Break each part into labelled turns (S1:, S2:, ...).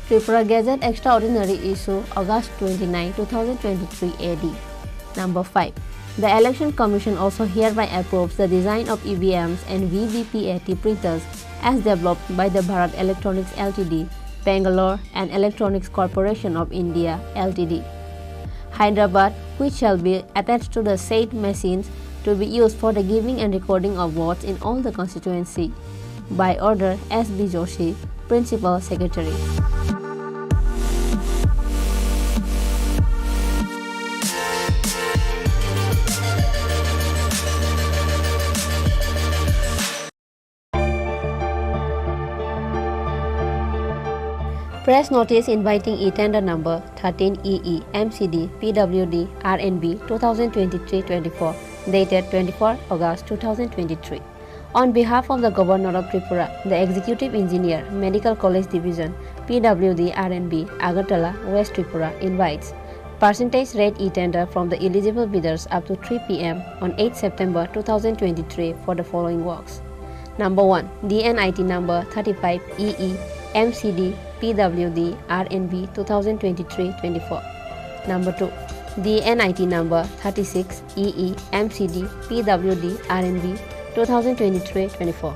S1: Tripura Gazette Extraordinary Issue, August 29, 2023 AD. Number 5. The Election Commission also hereby approves the design of EVMs and VVPAT printers as developed by the Bharat Electronics Ltd, Bangalore and Electronics Corporation of India Ltd, Hyderabad, which shall be attached to the said machines to be used for the giving and recording of votes in all the constituency. By order S.B. Joshi, Principal Secretary. Press notice inviting e-tender number 13EE MCD PWD RNB 2023-24 dated 24 August 2023. On behalf of the Governor of Tripura, the Executive Engineer, Medical College Division, PWD RNB, Agartala, West Tripura invites percentage rate e-tender from the eligible bidders up to 3 p.m. on 8 September 2023 for the following works. Number 1. DNIT number 35EE MCD PWD RNB 2023-24. Number 2. DNIT number 36EE MCD PWD RNB 2023-24.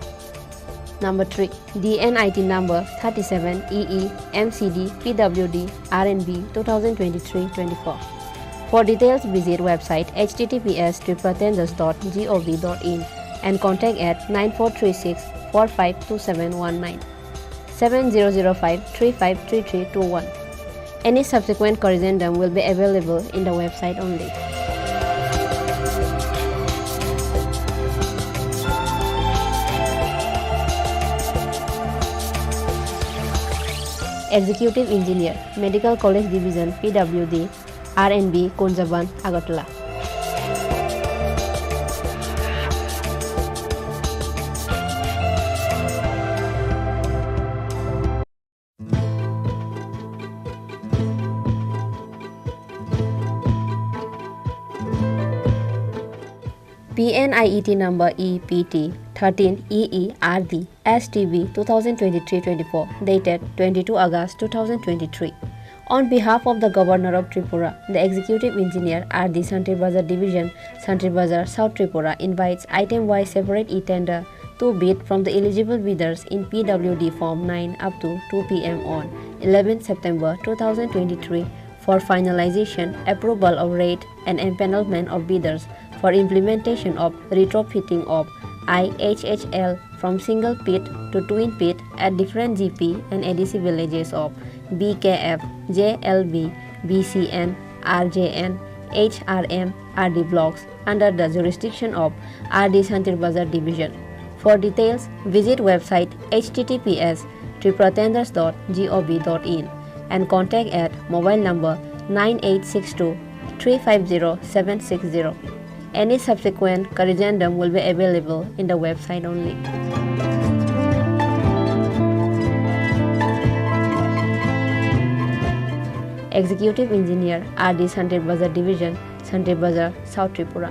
S1: Number 3. DNIT number 37EE MCD PWD RNB 2023-24. For details, visit website https://tripratenders.gov.in and contact at 9436 452719 7005 353321. Any subsequent corrigendum will be available in the website only. Executive Engineer, Medical College Division, PWD, RNB, Kunjaban, Agartala. PNIET number EPT 13EERD STB 2023-24 dated 22 August 2023. On behalf of the Governor of Tripura, the Executive Engineer RD Santri Bazar Division, Santri Bazar, South Tripura invites item-wise separate e-tender to bid from the eligible bidders in PWD Form 9 up to 2 p.m. on 11 September 2023 for finalization, approval of rate and empanelment of bidders for implementation of retrofitting of IHHL from single pit to twin pit at different GP and ADC villages of BKF, JLB, BCN, RJN, HRM, RD blocks under the jurisdiction of RD Santri Bazar Division. For details, visit website https://tripratenders.gov.in and contact at mobile number 9862 350 760. Any subsequent corrigendum will be available in the website only. Executive Engineer RD Santri Bazar Division, Santri Bazar, South Tripura.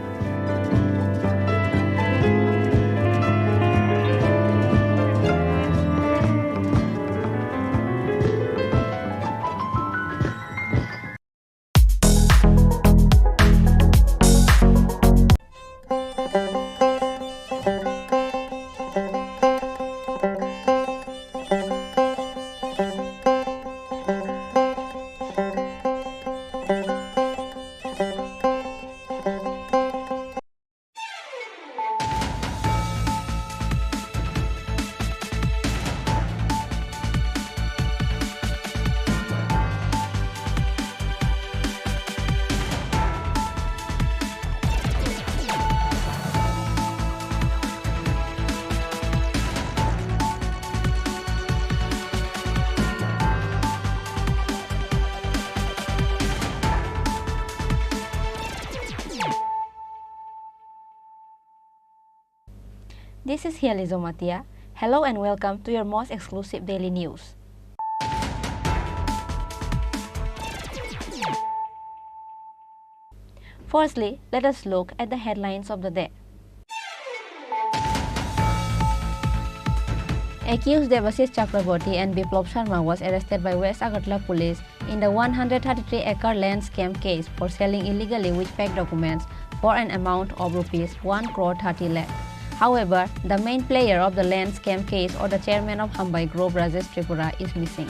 S1: This is Hializo Matia. Hello and welcome to your most exclusive daily news. Firstly, let us look at the headlines of the day. Accused Devasis Chakraborty and Biplop Sharma was arrested by West Agartala police in the 133-acre land scam case for selling illegally with fake documents for an amount of rupees 1 crore 30 lakh. However, the main player of the land scam case or the chairman of Hambai Group, Rajesh Tripura, is missing.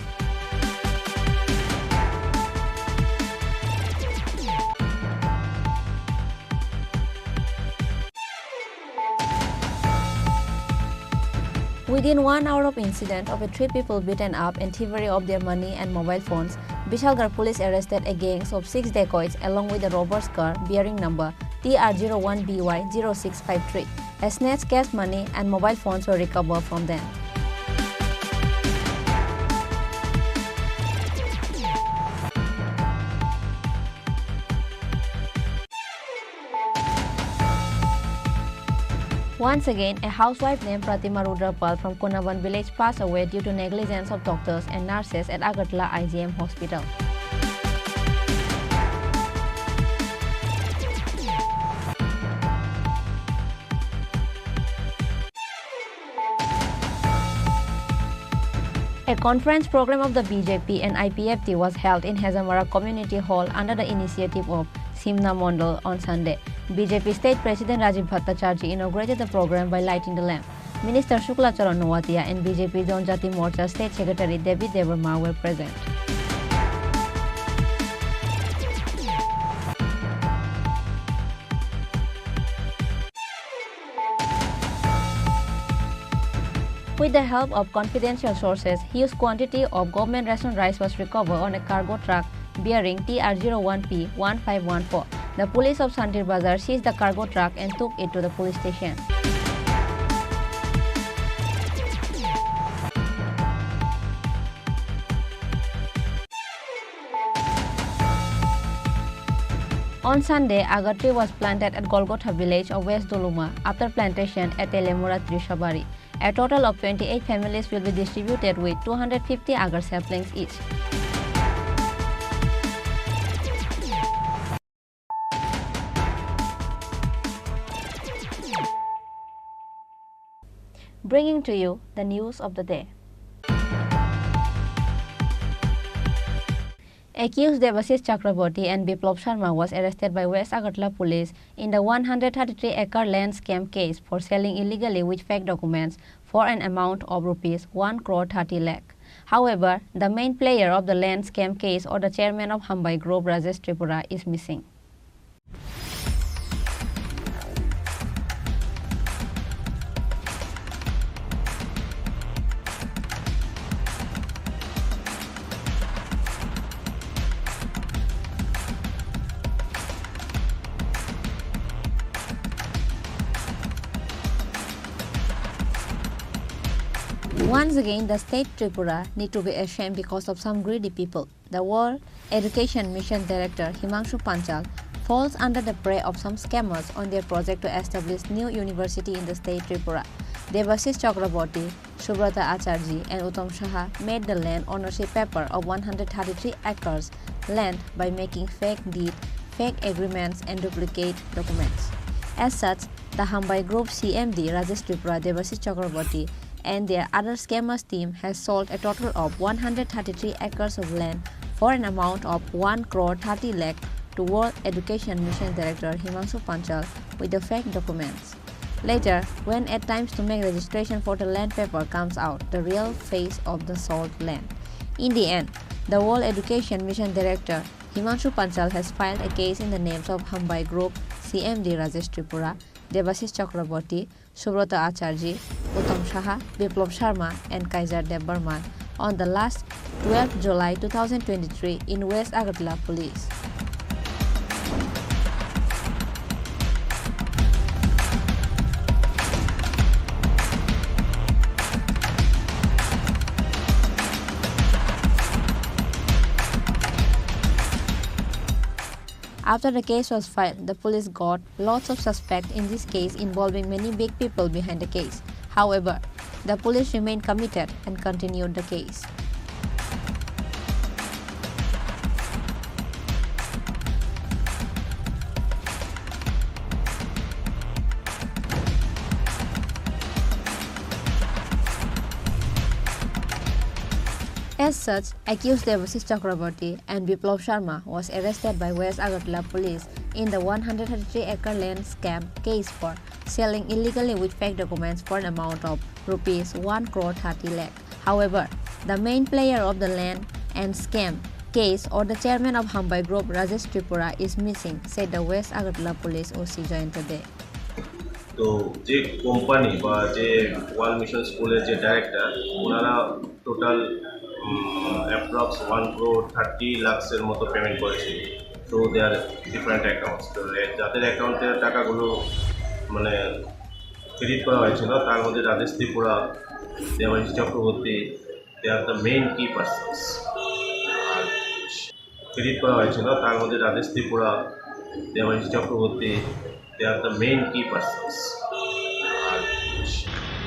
S1: Within 1 hour of incident of 3 people beaten up and thievery of their money and mobile phones, Bishalgarh police arrested a gang of 6 dacoits along with a robber's car bearing number TR01BY0653. A snatched cash money and mobile phones were recovered from them. Once again, a housewife named Pratima Rudrapal from Konavan village passed away due to negligence of doctors and nurses at Agartala IGM hospital. A conference program of the BJP and IPFT was held in Hazamara Community Hall under the initiative of Simna Mondal on Sunday. BJP State President Rajiv Bhattacharjee inaugurated the program by lighting the lamp. Minister Shukla Charan Nowatia and BJP Janjati Morcha State Secretary Devi Devarma were present. With the help of confidential sources, huge quantity of government ration rice was recovered on a cargo truck bearing TR01P1514. The police of Santir Bazar seized the cargo truck and took it to the police station. On Sunday, a tree was planted at Golgotha village of West Doluma after plantation at Telemura Trishabari. A total of 28 families will be distributed with 250 agar saplings each. Bringing to you the news of the day. Accused Devasis Chakraborty and Biplop Sharma was arrested by West Agartala police in the 133-acre land scam case for selling illegally with fake documents for an amount of rupees 1 crore 30 lakh. However, the main player of the land scam case or the chairman of Hambai Group, Rajesh Tripura, is missing. Once again, the state Tripura need to be ashamed because of some greedy people. The World Education Mission Director Himanshu Panchal falls under the prey of some scammers on their project to establish new university in the state Tripura. Devasis Chakraborty, Subrata Acharjee and Uttam Saha made the land ownership paper of 133 acres land by making fake deed, fake agreements and duplicate documents. As such, the Hambai Group CMD Rajesh Tripura, Devasis Chakraborty and their other scammers team has sold a total of 133 acres of land for an amount of 1 crore 30 lakh to World Education Mission Director Himanshu Panchal with the fake documents. Later, when at times to make registration for the land paper comes out, the real face of the sold land. In the end, the World Education Mission Director Himanshu Panchal has filed a case in the names of Hambai Group CMD Rajesh Tripura, Devasis Chakraborty, Subrata Acharjee, Uttam Saha, Biplop Sharma and Kaiser Dev Burman on the last 12 July 2023 in West Agartala Police. After the case was filed, the police got lots of suspects in this case involving many big people behind the case. However, the police remained committed and continued the case. As such, accused Devashish Chakraborty and Biplov Sharma was arrested by West Agartala police in the 133-acre land scam case for selling illegally with fake documents for an amount of rupees 1 crore 30 lakh. However, the main player of the land and scam case or the chairman of Hambai Group Rajesh Tripura is missing, said the West Agartala police OC Jayanta De.
S2: তো যে company বা যে world mission স্কুলের যে director ওনারা total approx 1 crore 30 lakhs-এর মতো payment করেছিল through দেয়ার different accounts. তো যাদের অ্যাকাউন্টের টাকাগুলো মানে ক্রেডিট করা হয়েছিল তার মধ্যে রাজেশ ত্রিপুরা, দেবাশিস চক্রবর্তী, দে আর দ্য মেইন কি পার্সনস। আর ক্রেডিট করা হয়েছিল তার মধ্যে রাজেশ ত্রিপুরা, দেবাশিস চক্রবর্তী, দে আর দ্য মেইন কি পার্সনস।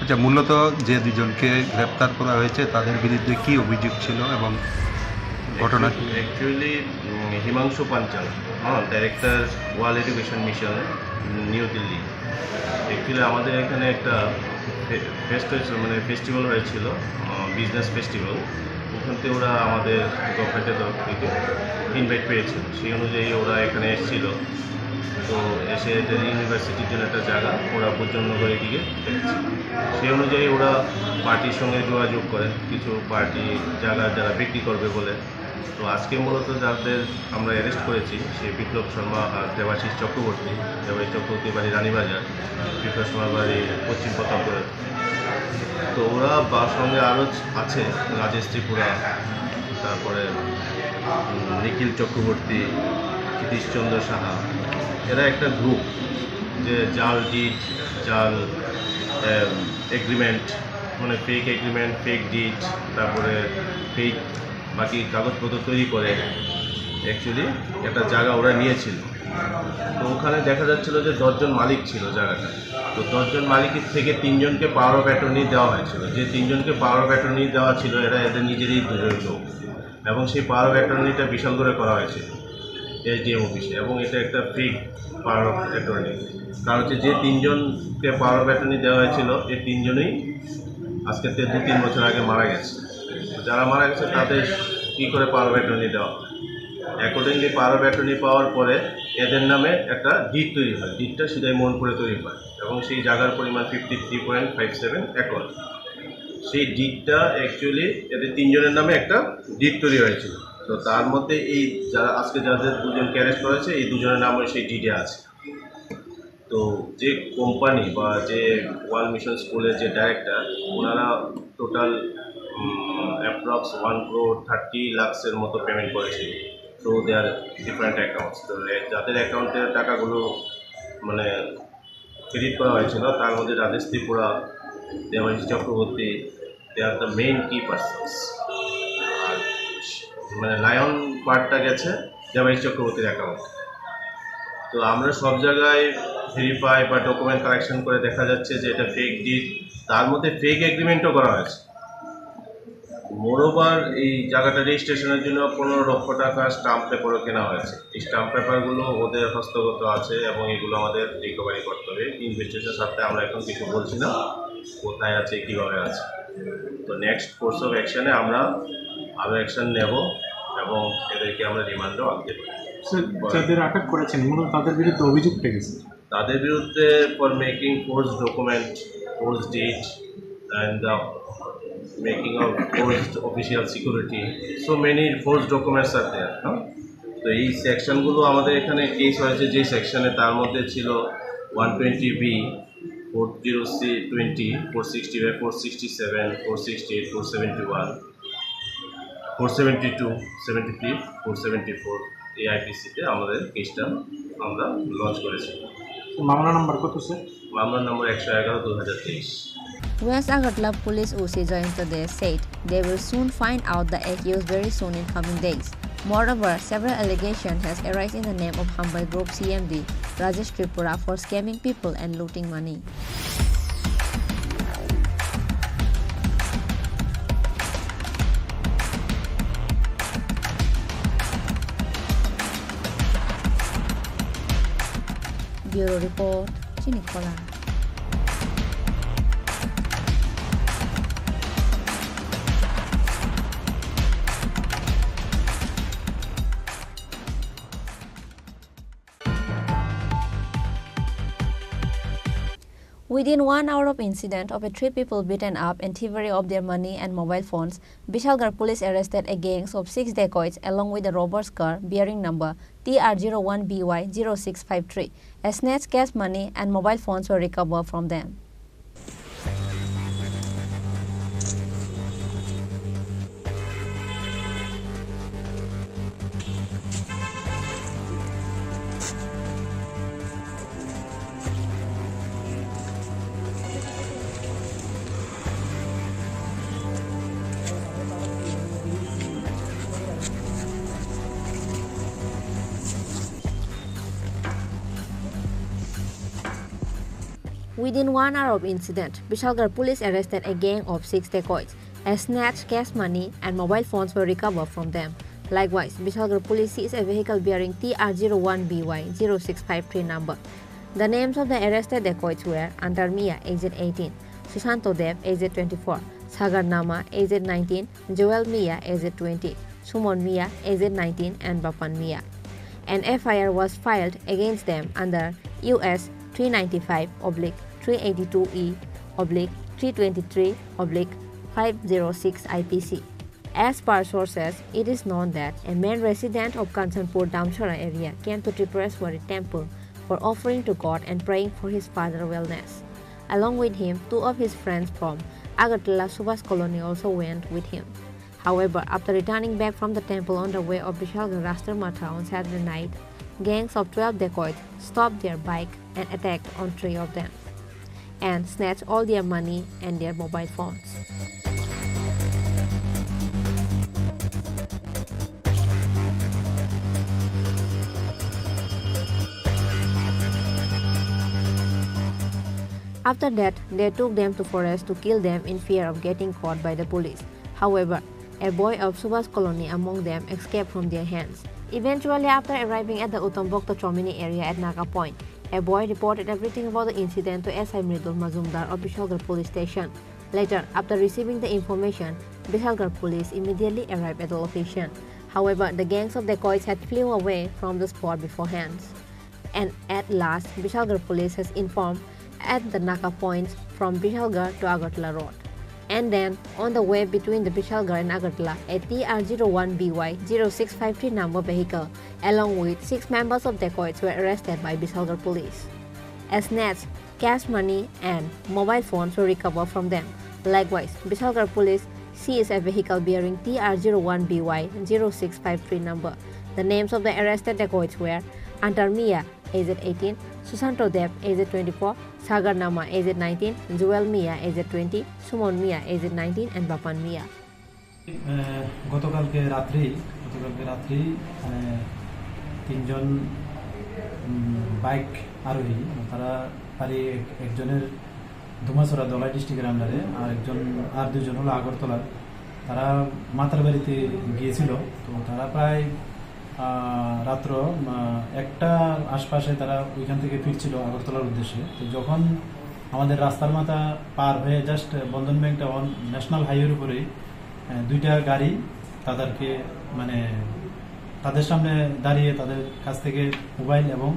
S3: আচ্ছা, মূলত যে দুজনকে গ্রেপ্তার করা হয়েছে তাদের বিরুদ্ধে কি অভিযোগ ছিল এবং ঘটনা?
S2: Actually Himanshu Panchal, director world education mission, new Delhi. Actually আমাদের এখানে একটা ফেস্টিভ্যাল হয়েছিল, বিজনেস ফেস্টিভ্যাল। ওখান থেকে ওরা আমাদের গভর্নমেন্টের তরফ থেকে ইনভাইট পেয়েছিল, সেই অনুযায়ী ওরা এখানে এসেছিল। তো এসে ইউনিভার্সিটির জন্য একটা জায়গা ওরা ভোজননগরের দিকে দেখেছে, সেই অনুযায়ী ওরা পার্টির সঙ্গে যোগাযোগ করে কিছু পার্টি জায়গা যারা বিক্রি করবে বলে। তো আজকে মূলত যাদের আমরা অ্যারেস্ট করেছি সে বিপ্লব শর্মা আর দেবাশিস চক্রবর্তী। দেবাশিস চক্রবর্তী বাড়ি রানীবাজার, বিপ্লব শর্মার বাড়ি পশ্চিম প্রতাপগড়। তো ওরা বা সঙ্গে আরও আছে রাজেশ ত্রিপুরা, তারপরে নিখিল চক্রবর্তী, ক্ষিতীশচন্দ্র সাহা। এরা একটা গ্রুপ যে জাল ডিট, জাল এগ্রিমেন্ট, মানে ফেক এগ্রিমেন্ট, ফেক ডিট, তারপরে ফেক বাকি কাগজপত্র তৈরি করে অ্যাকচুয়ালি একটা জায়গা ওরা নিয়েছিল। তো ওখানে দেখা যাচ্ছিল যে 10 জন মালিক ছিল জায়গাটা। তো 10 জন মালিকের থেকে 3 জনকে পাওয়ার অফ অ্যাটর্নি দেওয়া হয়েছিল। যে 3 জনকে পাওয়ার অফ অ্যাটর্নি দেওয়া ছিল এরা এদের নিজেরই দুজন লোক, এবং সেই পাওয়ার অফ অ্যাটর্নিটা বিশাল করে করা হয়েছিল এসডিএম অফিসে, এবং এটা একটা ফেক পাওয়ার অফ অ্যাটর্নি। কারণ হচ্ছে যে 3 জনকে পাওয়ার অফ অ্যাটর্নি দেওয়া হয়েছিল এই 3 জনই আজকে 2-3 বছর আগে মারা গেছে। যারা মারা গেছে তাদের কী করে পাওয়ার অফ অ্যাটর্নি দেওয়া হয়? অ্যাকর্ডিংলি পাওয়ার অফ অ্যাটর্নি পাওয়ার পরে এদের নামে একটা ডিড তৈরি হয়। ডিডটা সিধাই মোহনপুরে তৈরি হয়, এবং সেই জায়গার পরিমাণ 53.57 একর। সেই ডিডটা অ্যাকচুয়ালি এদের 3 জনের নামে একটা ডিড তৈরি হয়েছিল। তো তার মধ্যে এই যারা আজকে যাদের 2 জনকে অ্যারেস্ট করা হয়েছে এই 2 জনের নামও সেই ডিডে আছে। তো যে কোম্পানি বা যে ওয়ার্ল্ড মিশন স্কুলের যে ডাইরেক্টর ওনারা টোটাল অ্যাপ্রক্স 1 crore 30 lakhs-এর মতো পেমেন্ট করেছিল থ্রু দেয়ার ডিফারেন্ট অ্যাকাউন্টস। তো যাদের অ্যাকাউন্টের টাকাগুলো মানে ক্রেডিট করা হয়েছিল তার মধ্যে রাজেশ ত্রিপুরা, দেবাশিস চক্রবর্তী, দে আর দ্য মেইন কি পার্সনস। আর মানে লায়ন পার্টটা গেছে দেবাশিস চক্রবর্তীর অ্যাকাউন্ট। তো আমরা সব জায়গায় ভেরিফাই বা ডকুমেন্ট কালেকশন করে দেখা যাচ্ছে যে এটা ফেক ডিড, তার মধ্যে ফেক এগ্রিমেন্টও করা হয়েছে। মোরওভার এই জায়গাটা রেজিস্ট্রেশনের জন্য 15 লক্ষ টাকা স্টাম্প পেপারও কেনা হয়েছে। এই স্টাম্প পেপারগুলো ওদের হস্তগত আছে, এবং এগুলো আমাদের রিকভারি করতে হবে। ইনভেস্টিগেশনের সাথে আমরা এখন কিছু বলছি না, কোথায় আছে কীভাবে আছে। তো নেক্সট কোর্স অফ অ্যাকশানে আমরা আরও অ্যাকশান নেব, এবং এদেরকে আমরা রিমান্ডও আনতে পারি।
S4: যাদের আটক করেছেন মূলত তাদের বিরুদ্ধে অভিযোগ পেয়েছে,
S2: তাদের বিরুদ্ধে for making force document, force deed, and the making of force official security, so many force documents are there. তো এই সেকশনগুলো আমাদের এখানে কেস হয়েছে যে সেকশনে, তার মধ্যে ছিল 120B, 40C20, 465, 467, 468, 471, 472, 73, 474 এই আইপিসিতে আমাদের কেসটা আমরা লঞ্চ করেছি।
S4: মামলা নাম্বার কত স্যার?
S2: মামলার নম্বর 111/2023।
S1: West Agartala Police OC Jayanta De said they will soon find out the accused very soon in coming days. Moreover, several allegations has arisen in the name of Hambai Group CMD Rajesh Tripura for scamming people and looting money. Bureau Report, Chini Khorang. Within 1 hour of incident of 3 people beaten up and thievery of their money and mobile phones, Bishalgarh police arrested a gang of 6 dacoits along with a robber's car bearing number TR01BY0653. A snatched cash money and mobile phones were recovered from them. Within 1 hour of incident, Bishalgarh police arrested a gang of 6 dacoits. A snatched cash money and mobile phones were recovered from them. Likewise, Bishalgarh police seized a vehicle bearing TR01BY0653 number. The names of the arrested dacoits were Antar Mia, aged 18, Susanto Dev, aged 24, Sagar Nama, aged 19, Joel Mia, aged 20, Sumon Mia, aged 19, and Bapan Mia. An FIR was filed against them under US 395/382E/323/506 IPC. As per sources, it is known that a man resident of Kanchanpur Damchara area came to Tripuraswari temple for offering to God and praying for his father's wellness. Along with him, 2 of his friends from Agartala Subhas colony also went with him. However, after returning back from the temple on the way of Bishalgarh Rastramatha on Saturday night, gangs of 12 dacoits stopped their bike and attacked on 3 of them and snatched all their money and their mobile phones. After that, they took them to forest to kill them in fear of getting caught by the police. However, a boy of Subhas colony among them escaped from their hands. Eventually, after arriving at the Utambokta Chomini area at Naga Point, a boy reported everything about the incident to SI Mridul Mazumdar of Bishalgarh police station. Later, after receiving the information, Bishalgarh police immediately arrived at the location. However, the gangs of dacoits had flew away from the spot beforehand. And at last, Bishalgarh police has informed at the Naka points from Bishalgarh to Agartala Road. And then, on the way between the Bishalgarh and Agartala, a TR01BY0653 number vehicle along with 6 members of dacoits were arrested by Bishalgarh police. A snatched cash money and mobile phones were recovered from them. Likewise, Bishalgarh police seized a vehicle bearing TR01BY0653 number. The names of the arrested dacoits were Antar Mia, aged 18, Susanto Dev, aged 24, Sagar Nama, aged 19, Joel Mia, aged 20, Sumon Mia, aged 19, and Bapan Mia.
S5: গতকালকে রাত্রি 3জন bike আরোহী তারা একজনের ধুমাছড়া দলাই ডিস্ট্রিক্টের আন্ডারে আর 2জন হলো আগরতলার। তারা মাতার বাড়িতে গিয়েছিল। তো তারা প্রায় রাত্র 1টার আশপাশে তারা ওইখান থেকে ফিরছিল আগরতলার উদ্দেশ্যে। তো যখন আমাদের রাস্তার মাথা পার হয়ে জাস্ট বন্ধন ব্যাংকটা ন্যাশনাল হাইওয়ের উপরেই 2টা গাড়ি তাদেরকে তাদের সামনে দাঁড়িয়ে তাদের কাছ থেকে মোবাইল এবং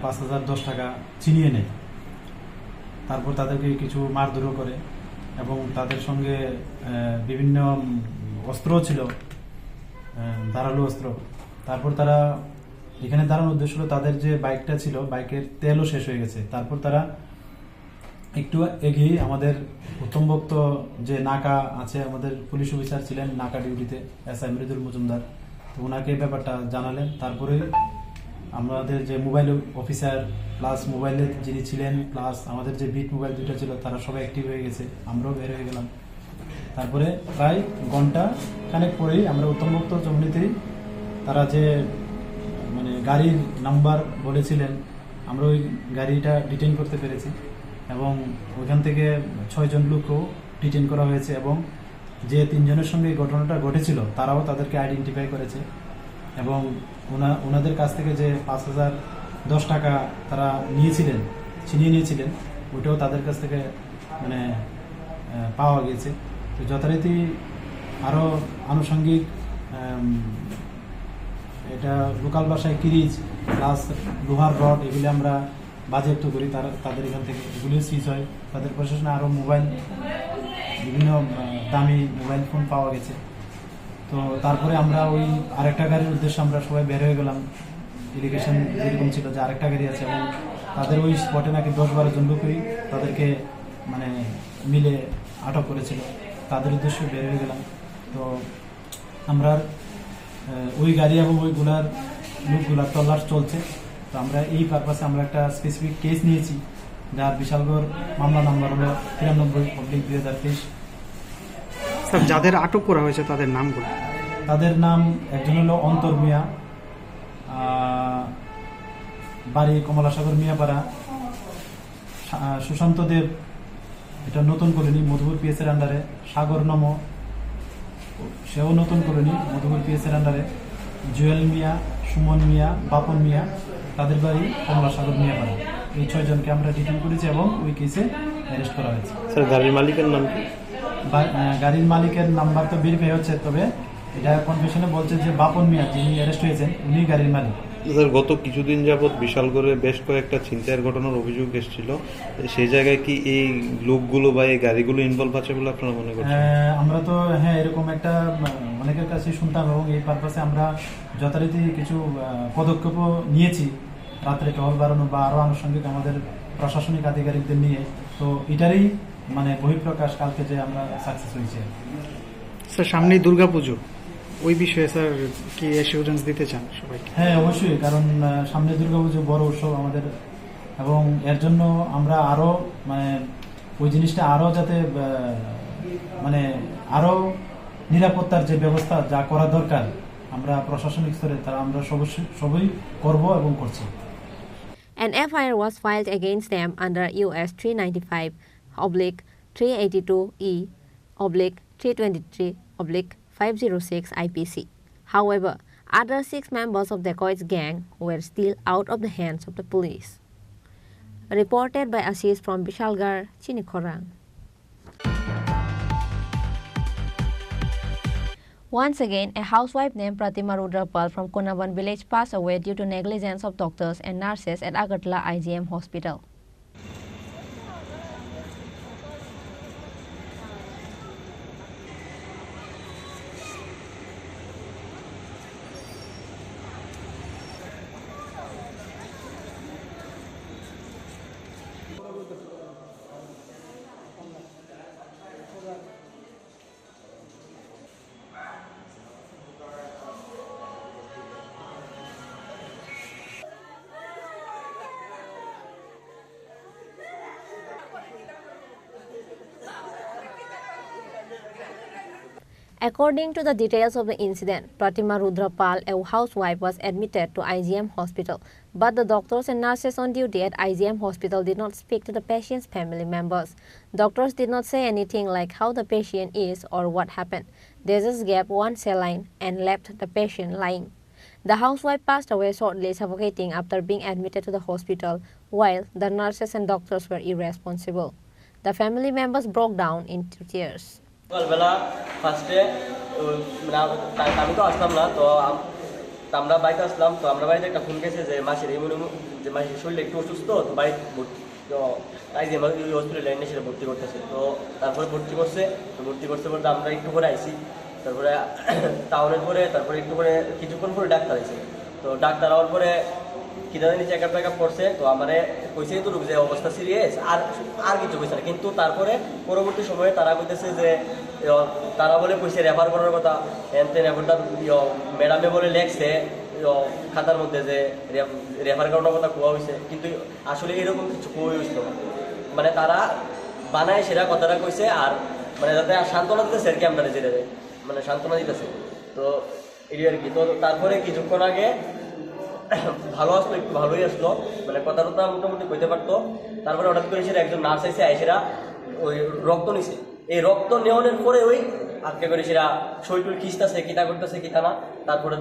S5: 5,010 টাকা ছিনিয়ে নেয়। তারপর তাদেরকে কিছু মারধরও করে এবং তাদের সঙ্গে বিভিন্ন অস্ত্রও ছিল, ধারালো অস্ত্র। তারপর তারা এখানে দাঁড়ানোর উদ্দেশ্য ছিল তাদের যে বাইকটা ছিল বাইকের তেলও শেষ হয়ে গেছে। তারপর তারা একটু এগিয়ে আমাদের উত্তমভক্ত যে নাকা আছে, আমাদের পুলিশ অফিসার ছিলেন নাকা ডিউটিতে SI মৃদুল মজুমদার, তো ওনাকে ব্যাপারটা জানালেন। তারপরে আমাদের যে মোবাইল অফিসার প্লাস মোবাইলে যিনি ছিলেন প্লাস আমাদের যে বিট মোবাইল 2টা ছিল তারা সবাই অ্যাক্টিভ হয়ে গেছে, আমরাও বের হয়ে গেলাম। তারপরে প্রায় ঘন্টা খানেক পরেই আমরা উত্তমভক্ত জমিতেই তারা যে গাড়ির নাম্বার বলেছিলেন আমরা ওই গাড়িটা ডিটেইন করতে পেরেছি এবং ওইখান থেকে 6 জন লোকও ডিটেইন করা হয়েছে এবং যে 3 জনের সঙ্গে ঘটনাটা ঘটেছিল তারাও তাদেরকে আইডেন্টিফাই করেছে এবং ওনাদের কাছ থেকে যে 5,010 টাকা তারা ছিনিয়ে নিয়েছিলেন ওটাও তাদের কাছ থেকে পাওয়া গেছে। তো যথারীতি আরও আনুষঙ্গিক এটা লোকাল ভাষায় কিরিজ প্লাস লোহার রড এগুলি আমরা বাজেয়াপ্ত করি তাদের এখান থেকে, এগুলি সিজ হয়। তাদের প্রশাসনে আরও মোবাইল, বিভিন্ন দামি মোবাইল ফোন পাওয়া গেছে। তো তারপরে আমরা ওই আরেকটা গাড়ির উদ্দেশ্যে আমরা সবাই বের হয়ে গেলাম। ইরিগেশন যেরকম ছিল যে আরেকটা গাড়ি আছে, এবং তাদের ওই স্পটে নাকি 10-12 জন লোকই তাদেরকে মানে মিলে আটক করেছিল। তাদের উদ্দেশ্যে বের হয়ে গেলাম। তো আমরা ওই গাড়ি এবং ওইগুলার লোকগুলার তল্লাশ চলছে। তো আমরা এই পারপাসে আমরা একটা স্পেসিফিক কেস নিয়েছি, যার বিশালগড় মামলা নাম্বার হলো 93/2023।
S6: স্যার, যাদের আটক করা হয়েছে তাদের নামগুলো?
S5: তাদের নাম একজন হলো অন্তর মিয়া, বাড়ি কমলাসাগর মিয়াপাড়া। সুশান্ত দেব, এটা নতুন কলোনি, মধুপুর পিএসের আন্ডারে। সাগর নম, সেও নতুন কলোনি, মধুপুর পিএসের আন্ডারে। জুয়েল মিয়া, সুমন মিয়া, বাপন মিয়া, তাদের বাড়ি কমলাসাগর মিয়াপাড়া। এই 6 জনকে আমরা ডিটেইন করেছি এবং ওই কেসে অ্যারেস্ট করা হয়েছে।
S2: স্যার, গাড়ির মালিকের নাম কি?
S5: গাড়ির মালিকের নাম্বার তো ভেরিফাই হচ্ছে, তবে এটা কনফিউশনে বলছে যে বাপন মিয়া, যিনি অ্যারেস্ট হয়েছেন, উনি গাড়ির মালিক।
S3: স্যার, গত কিছুদিন যাবৎ বিশালগড়ে বেশ কয়েকটা ছিনতাইয়ের ঘটনার অভিযোগ এসেছিল, সেই জায়গায় কি এই লোকগুলো বা এই গাড়িগুলো ইনভলভ আছে বলে আপনারা মনে করছেন?
S5: আমরা তো এরকম একটা অনেকের কাছে শুনতাম, এবং এই পারপাসে আমরা যথারীতি কিছু পদক্ষেপও নিয়েছি, রাত্রে টহল বাড়ানো বা আরও আনুষঙ্গিক আমাদের প্রশাসনিক আধিকারিকদের নিয়ে। তো এটারই মানে বহিঃপ্রকাশ কালকে যে আমরা সাকসেস হয়েছে।
S6: স্যার, সামনেই দুর্গাপুজো, ওই বিষয়ে স্যার কি অ্যাসিওরেন্স দিতে চান সবাইকে?
S5: হ্যাঁ, অবশ্যই, কারণ সামনে দুর্গাপুজো বড় উৎসব আমাদের, এবং এর জন্য আমরা আরও মানে ওই জিনিসটা আরও যাতে মানে আরও নিরাপত্তার যে ব্যবস্থা যা করা দরকার আমরা প্রশাসনিক স্তরে তা আমরা সবই করব এবং করছি।
S1: An FIR was filed against them under US 395/382E/323/506 IPC. However, other 6 members of the dacoits gang were still out of the hands of the police. Reported by Ashish from Bishalgarh, Chini Khorang. Once again, a housewife named Pratima Rudrapal from Kunaban village passed away due to negligence of doctors and nurses at Agartala IGM hospital. According to the details of the incident, Pratima Rudrapal, a housewife, was admitted to IGM hospital, but the doctors and nurses on duty at IGM hospital did not speak to the patient's family members. Doctors did not say anything like how the patient is or what happened. They just gave 1 saline and left the patient lying. The housewife passed away shortly, suffocating after being admitted to the hospital, while the nurses and doctors were irresponsible. The family members broke down into tears.
S7: সকালবেলা ফার্স্টে আমি তো আসলাম না, তো আমরা বাড়িতে আসলাম। তো আমরা বাড়িতে একটা ফোন গেছে যে মাসির যে মাসির শরীরে একটু অসুস্থ, তো বাড়িতে তো তাই যে হসপিটালে এনে সেটা ভর্তি করতেছে। তো তারপরে ভর্তি করছে বলতে আমরা একটু করে আইসি, তারপরে টাউনের পরে তারপরে একটু করে কিছুক্ষণ পরে ডাক্তার আইসে। তো ডাক্তার হওয়ার পরে কি জানি চেক আপ করছে। তো আমারে কইছে তো যে অবস্থা সিরিয়াস, আর কিছু কইছে না। কিন্তু তারপরে পরবর্তী সময়ে তারা কইতেছে যে তারা বলে কইছে রেফার করার কথা, এনতে রেফারটা ম্যাডামে বলে লেখছে খাতার মধ্যে যে রেফার করানোর কথা কোয়া হয়েছে, কিন্তু আসলে এরকম কিছু কোয়া হয়েছিল না। মানে তারা বানায় সেরা কথাটা কইছে, আর মানে যাতে সান্ত্বনা দিতেছে আর কি, আমরা যেটা মানে সান্ত্বনা দিতেছে। তো এই আর কি। তো তারপরে কিছুক্ষণ আগে ভালো আসলো, একটু ভালোই আসলো, মানে কথা টথা মোটামুটি কইতে পারতো। তারপরে হঠাৎ করে সেটা একজন নার্স আইসে আইসেরা ওই রক্ত নিছে। এই রক্ত নেওয়ানোর পরে ওই আজকে করে সেরা শরীর খিস্তাছে, কিতা করতেছে কিতা না। তারপরে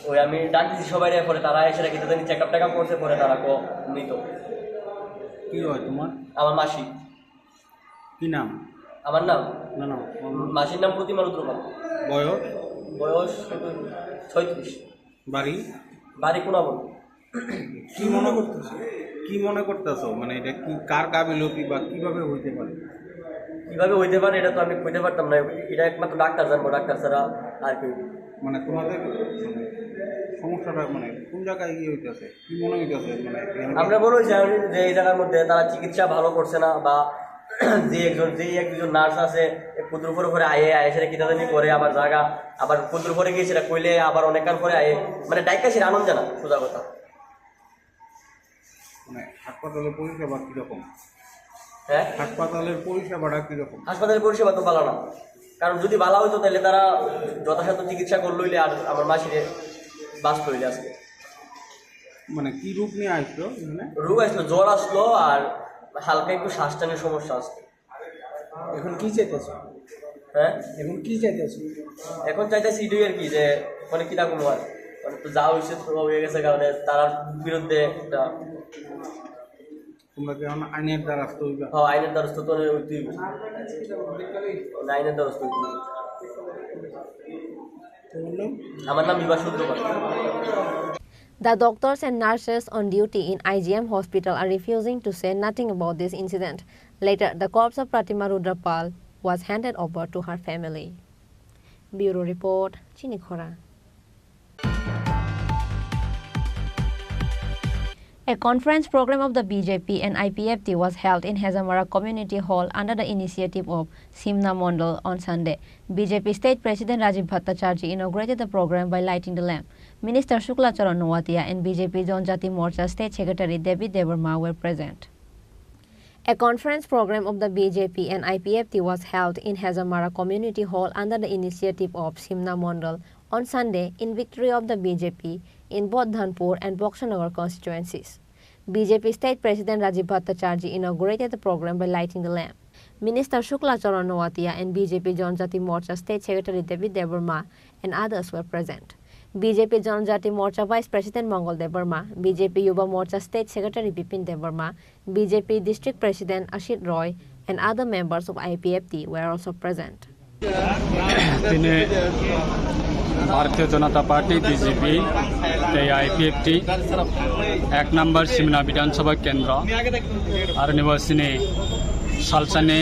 S7: ওই আমি ডাক দিচ্ছি সবাই, পরে তারা এসে কিতা জানি চেক আপ করছে, পরে তারা মৃত।
S6: কি হয় তোমার?
S7: আমার মাসি।
S6: কি নাম?
S7: আমার নাম
S6: না না,
S7: মাসির নাম প্রতিমা রুদ্রপাল।
S6: বয়স
S7: 36।
S6: বাড়ি?
S7: বাড়ি কোনাবন।
S6: কি মনে করতেছে?
S8: কি মনে করতেছো মানে এটা কি কার গাফিলতি বা কিভাবে হইতে পারে?
S7: কিভাবে হইতে পারে এটা তো আমি কইতে পারতাম না, এটা একমাত্র ডাক্তার জানবো, ডাক্তার ছাড়া আর কি।
S8: মানে তোমাদের মানে সমস্যাটা মানে কোন জায়গায় ইয়ে হইতেছে, কি মনে হইতেছে? মানে
S7: আমরা মনে হয়েছে যে এই জায়গার মধ্যে তারা চিকিৎসা ভালো করছে না, বা যে একজন নার্স আছে কুদ্র করে আয়ে সেটা কি তাদের করে আবার জায়গা আবার কুদ্র করে গিয়ে সেটা কইলে আবার অনেকক্ষণ করে আয়ে, মানে ডাইকা সেটা আনন্দ জানা সোজা কথা।
S8: মানে হাসপাতালের পরিষেবা কিরকম?
S7: হ্যাঁ,
S8: হাসপাতালের পরিষেবাটা কিরকম?
S7: হাসপাতালের পরিষেবা তো ভালো না, কারণ যদি ভালো হইতো তাহলে তারা যথাসাধ্য চিকিৎসা করলো হইলে আর আমার মাসিরে বাঁচত হইলে আজকে।
S8: মানে কি রূপ নিয়ে আসলো? মানে
S7: রোগ আসলো, জ্বর আসলো আর হালকা একটু শ্বাসটানের সমস্যা আসলো।
S6: এখন কি চাইতেছো?
S7: হ্যাঁ,
S6: এখন কি চাইতেছো?
S7: এখন চাইতেছি এটাই আর কি, যে মানে কি থাকুন আর মানে তো যা হয়েছে তো হয়ে গেছে, কারণে তার বিরুদ্ধে একটা
S8: তোমরা কি এখন আইনের দ্বারস্থ হইবা?
S7: আইনের দ্বারস্থ তো হইতেই হবে। আইনের দ্বারস্থ হইতে হবে। আমার নাম বিভাস সূত্রপাত।
S1: The doctors and nurses on duty in IGM hospital are refusing to say nothing about this incident. Later, the corpse of Pratima Rudrapal was handed over to her family. Bureau Report, Chini Khorang. A conference program of the BJP and IPFT was held in Hazamara Community Hall under the initiative of Simna Mondal on Sunday. BJP State President Rajiv Bhattacharjee inaugurated the program by lighting the lamp. Minister Shukla Charan Nowatia and BJP Janjati Morcha State Secretary Devi Devarma were present. A conference program of the BJP and IPFT was held in Hazamara Community Hall under the initiative of Simna Mondal on Sunday in victory of the BJP in both Dhanpur and Boxanagar constituencies. BJP State President Rajiv Bhattacharjee inaugurated the program by lighting the lamp. Minister Shukla Charan Nowatia and BJP Janjati Morcha State Secretary Devi Devarma and others were present. BJP Janjati Morcha Vice President Mongol Devarma, BJP Yuva Morcha State Secretary Bipin Devarma, BJP District President Ashit Roy and other members of IPFT were also present.
S9: Bharatiya Janata party BJP IPFT 1 number सिमना विधानसभा केन्द्र और निवासिनी सालसाने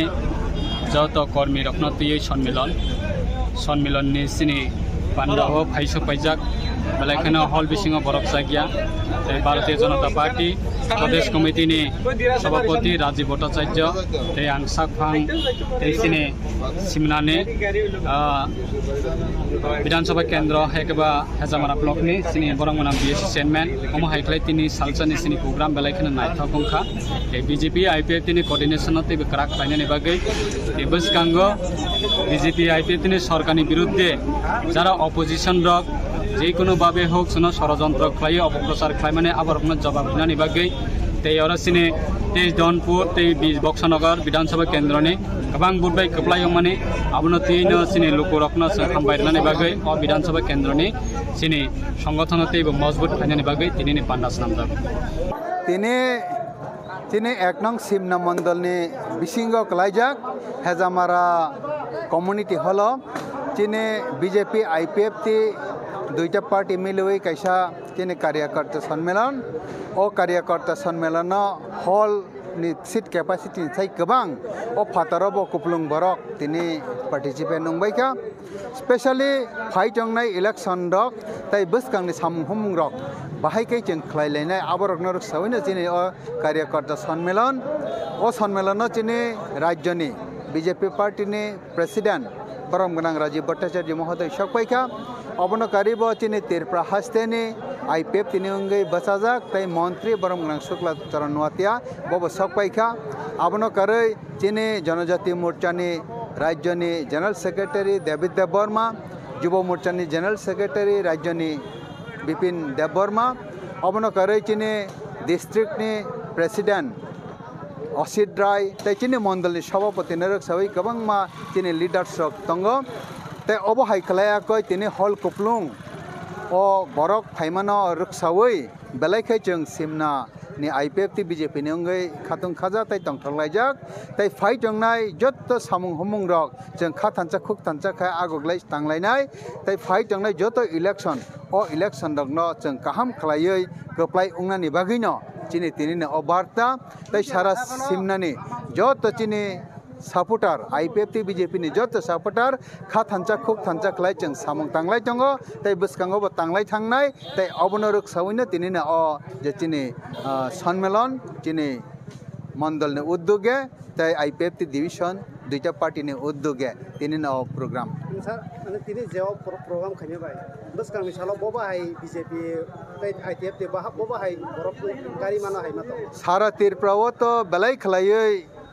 S9: जत कर्मी रखनती सम्मेलन सिनी पांडा फाइसो पाइजाक बेलायखाना हल बिसिङाव बरफ जागिया Bharatiya Janata party प्रदेश committee सभापति राजीव भट्टाचार्य आं साकफां सिने सिमनाने विधानसभा केन्द्र हेकबा हेजामारा ब्लक नि सिनी बरंमना बीएससी चेयरमैन अम हाइख्लाय तिनी सालसानि सिनी प्रोग्राम बेलायखाना नायथा गंखा बीजेपी आईपीएफटी नि कोअर्डिनेशन ते क्राक फाइनानि बागै बसकांगो बीजेपी आईपीएफटी नि सरकारनि बिरुद्धे যারা অপোজিশন রক যেকোনো ভাবে হোক শুনো ষড়যন্ত্র খাই অপপ্রচার খাই মানে আবার জবাব দিনানি বাগै তেই অরসিনে 23 ধনপুর 23 বক্সনগর বিধানসভা কেন্দ্রনি गोबां बुधबाय खोप्लायो माने आबनो तीनो सिनी लोको रखना खामबायनानि बागै अ विधानसभा केन्द्रनि सिनी संगठनते मजबूत खायनानि बागै तिनि पान्डास नाम जाबाय
S10: तिनी 1 नং सिमना मण्डलनि बिसिंग कलाइजाक हेजामारा कम्युनिटी हल तिनी बीजेपी आईपीएफटी दुईटा पार्टी मिलुई कैसा तिनी कार्यकर्ता सम्मेलन ओ कार्यकर्ता सम्मेलन हल नि सीट कैपासिटी थाई गोबां ओ फातारब कुपलुं बरक तिनी पार्टिसिपेट नंबायका स्पेशली फाइट अंगनाय इलेक्शन रक ताई बसकांनि सामहुम रक बाहायकै जों खलायलायनाय आबरकनो रक्सावैनो दिनै ओ कार्यकर्ता सम्मेलन ओ सम्मेलन दिनै राज्यनि बीजेपी पार्टीनि प्रेसिडेंट परम गनां राजीव भट्टाचार्य महोदय सकपायका अबनो कारिब दिनै त्रिपुरा हास्तेनि आईपीएफ तिनी अंगै बसाजाक ताई मंत्री परम गनां शुक्ला चरण नवातिया बबो सकपायका अबनो कारै दिनै जनजाति मोर्चानि राज्यनि जनरल सेक्रेटारि देवी देववर्मा युवा मोर्चानि जनरल सेक्रेटारि राज्यनि बिपिन देववर्मा अबनो कारै दिनै डिस्ट्रिक्टनि प्रेसिडेंट असित राय ताइचिनि मंडलनि सभापति नरक सबै गोबांमा तिनी लिडार्स दङ ताइ अब हाइखलायाखै तिनी हल कुपलुं अ बरक फाइमानो रक्सावै बेलायखै जों सिमना नि आईपीएफटी बीजेपी नि अंगै खातुं खाजा ताइ तंथलायजाक ताइ फाइट अंगनाय जत सामुं हमुं रक जों खाथानचा खुक थानचा खा आगगलाय तांलायनाय ताइ फाइट अंगनाय जत इलेक्शन रकनो जों काहाम खलायै गोप्लाय उंनानि बागैनो chini tinine obarta tai sara simnani joto chini supporter IPF ti BJP ni joto supporter kha thancha khuk thancha khlai chung samung tanglai tongo tai buskango bo tanglai thangnai tai obonaruk sawina tinine o je chini সম্মেলন chini Mondal ne uddoge tai IPF ti division দুইটা party ne uddoge tinine o program
S11: sir ane tini jeo program khane bai bus kang misalo boba hai BJP tai IPF te boba hai borok gari mano hai mato
S10: sara tirprawo to belai khlai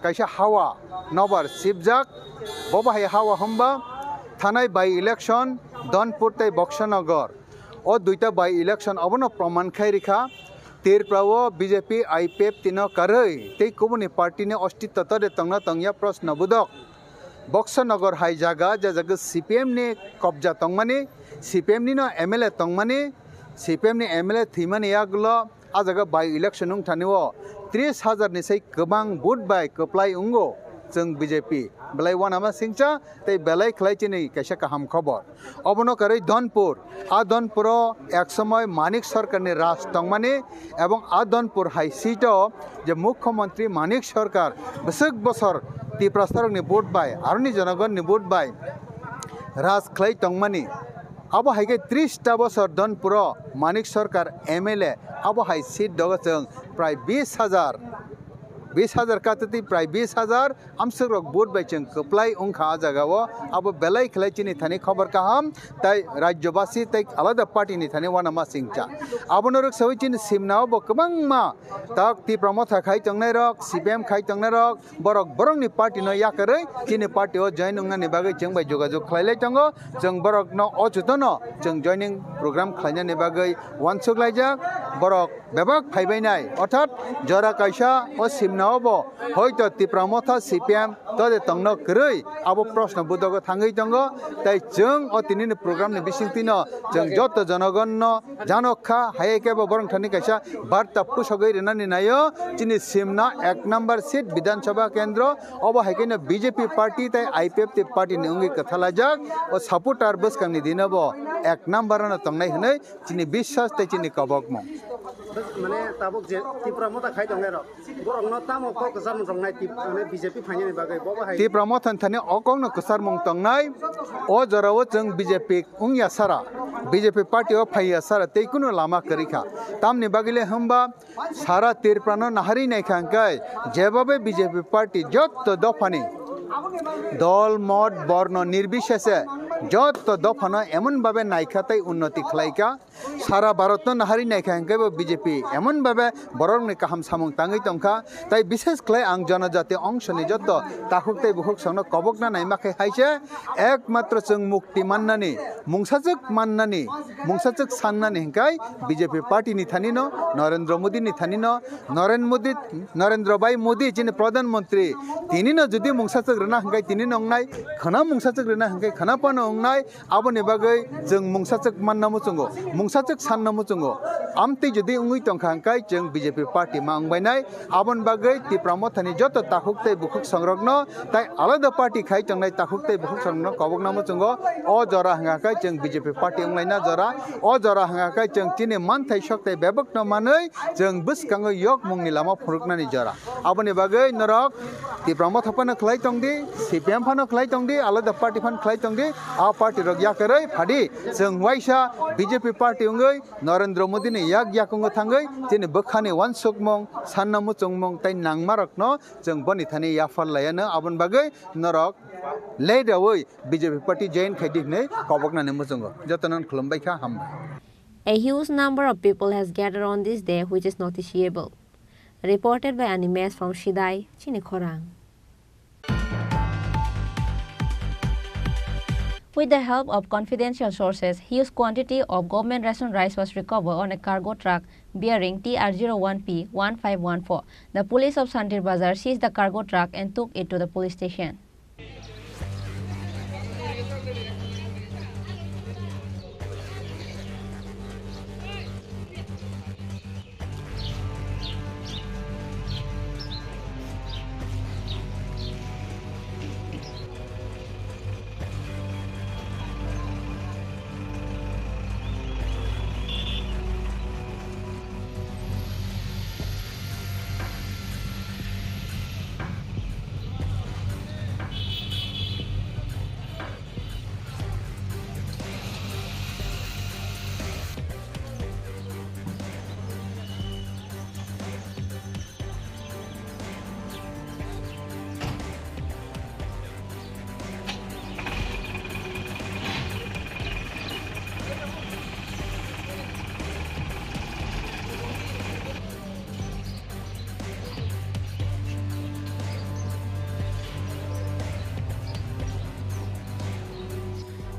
S10: kaisa hawa nobar sibjak boba hai hawa hamba thanai by election donpur tai Boxanagar o duita by election obono proman khai rikha tirprawo BJP IPF tino karai tei kubuni party ne ostitto tore tongna tongya prashna budok Boxanagar hai jaga jaga CPM ne kobja tongmani CPM ni no MLA tongmani CPM ni MLA thimani yagulo a jaga by election ung thaniwo 30,000 ni sei kobang vote by koplai ungo जों BJP belai wanama singcha tei belai khlai chini kaisa kaham khobor obono karai donpur a donpuro eksomoy manik sarkar ni raj tongmani ebong a donpur hai sito je mukhyamantri manik sarkar besok bosor ti prastarok ni vote by aroni janagon ni vote by raj khlai tongmani abo haike 30 ta bosor donpuro manik sarkar MLA abo hai seat dogo जों pray 20,000 katati pray 20,000 amsrok board by cheng koplai ungkha jagao abo belai khlai chini thani khabar kaham tai rajyobasi tai alada party ni thani wanama singcha abonorok sawi chini simnao bo kabang ma tak ti pramotha khai tongnai rok CPM khai tongnai rok borok ni party no yakarai chini party o join ungna ni bagai cheng bai jogajog khlailai tongo jeng borok no ochutono jeng joining program khlaina ni bagai wansuk laijak borok bebak phaibainai orthat jora kaisa o simnao bo hoito ti pramotha CPM tode tongno krei abo proshna budogo thangai tongo tai jeng o tinini program ni bisingtino jeng joto janagon no janokha hayeke bo borong thani kaisa barta pusogoi renani nayo chini simna 1 number seat Bidhan Sabha kendro obo haikena BJP party tai IPF ti party ni ungi kathalajak o supporter buskang ni dinabo 1 number no tongnai hnai chini বিশ্বাস tai chini kabokmo
S11: mane tabok je tipramota khai tongnai ro borok no tamo ko kasam tongnai tip mane BJP phani ni bagai boba hai
S10: ti pramothan thani okong no kusar mong tongnai o jorao jeng BJP ungya sara BJP party o phaiya sara tei kuno lama karikha tamni bagile hamba sara tirprano nahari nai khangkai jebabe BJP party jotto dofani দল মত বর্ণ নির্বিশেষে যত দফানো এমনভাবে নাইখাতাই উন্নতি খাইকা সারা Bharat নাহারি নাইখা হেঁকে BJP এমনভাবে বরংনি কাহাম সামং তাঙ্গই টংখা তাই বিশেষ খাই আং জনজাতি অংশনি যত তাকুকতাই বুকুক সংনো কবকনা নাইমাখে হাইছে একমাত্র जों মুক্তি মান্নানি মুংসাচক মান্নানি মুংসাচক সান্নানি হেঁকাই বিজেপি পার্টি নি থানিন নরেন্দ্র মোদী নি থানিন নরেন্দ্র ভাই মোদী যিনি প্রধানমন্ত্রী তিনি যদি মুংসাচক রেনা হেঁকাই তিনি নংনাই খানা মুংসাচক রেনা হেঁকাই খানা পানো अंनाय आबोनि बागै जों मुंसाचक माननामु चंगो मुंसाचक साननामु चंगो आमति जदि उंगै टंखांकाय जों बीजेपी पार्टी मा अंबायनाय आबोन बागै ति प्रमथानि जत ताखुकतै बुखुक संरग्न ताय आलादा पार्टी खाय टंनाय ताखुकतै बुखुक संरग्न कबकनामु चंगो अ जरा हांगाकाय जों बीजेपी पार्टी अंलायना जरा अ जरा हांगाकाय जों तिनि मानथाय सकतै बेबकन मानै जों बुसकांगो yok मुंनि लामा फुरुकनानि जरा आबोनि बागै नरक ति प्रमथापन खलाय टंदि CPM फानो खलाय टंदि आलादा पार्टी फान खलाय टंदि आ पार्टी रग याकरै फादि जों वाइसा बीजेपी पार्टी उंगै नरेंद्र मोदी नि याक याकंगो थांगै तिनि बखानि वानसुकमं साननामु चंगमं ताइ नांगमारकनो जों बनि थानि याफाल लायानो आबन बागै नरक लेदावै बीजेपी पार्टी जॉइन खायदिखनै कबकनानि मुजंगो जतनन खुलुमबायखा हामबाय.
S1: A huge number of people has gathered on this day, which is noticeable. Reported by Animes from Shidai, Chini Khorang. With the help of confidential sources, huge quantity of government ration rice was recovered on a cargo truck bearing TR01P1514. The police of Santir Bazar seized the cargo truck and took it to the police station.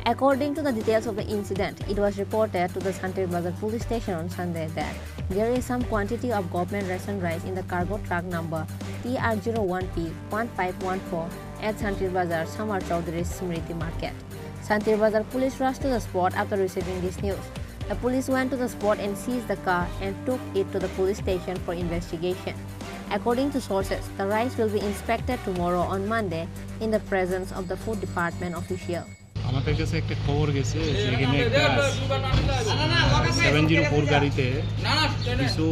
S1: According to the details of the incident, it was reported to the Santir Bazar police station on Sunday that there is some quantity of government ration rice in the cargo truck number TR01P1514 at Santir Bazar, Samar Chowdhury Smriti Market. Santir Bazar police rushed to the spot after receiving this news. The police went to the spot and seized the car and took it to the police station for investigation. According to sources, the rice will be inspected tomorrow on Monday in the presence of the food department official.
S12: আমাদের কাছে একটা খবর গেছে যেখানে একটা 704 গাড়িতে কিছু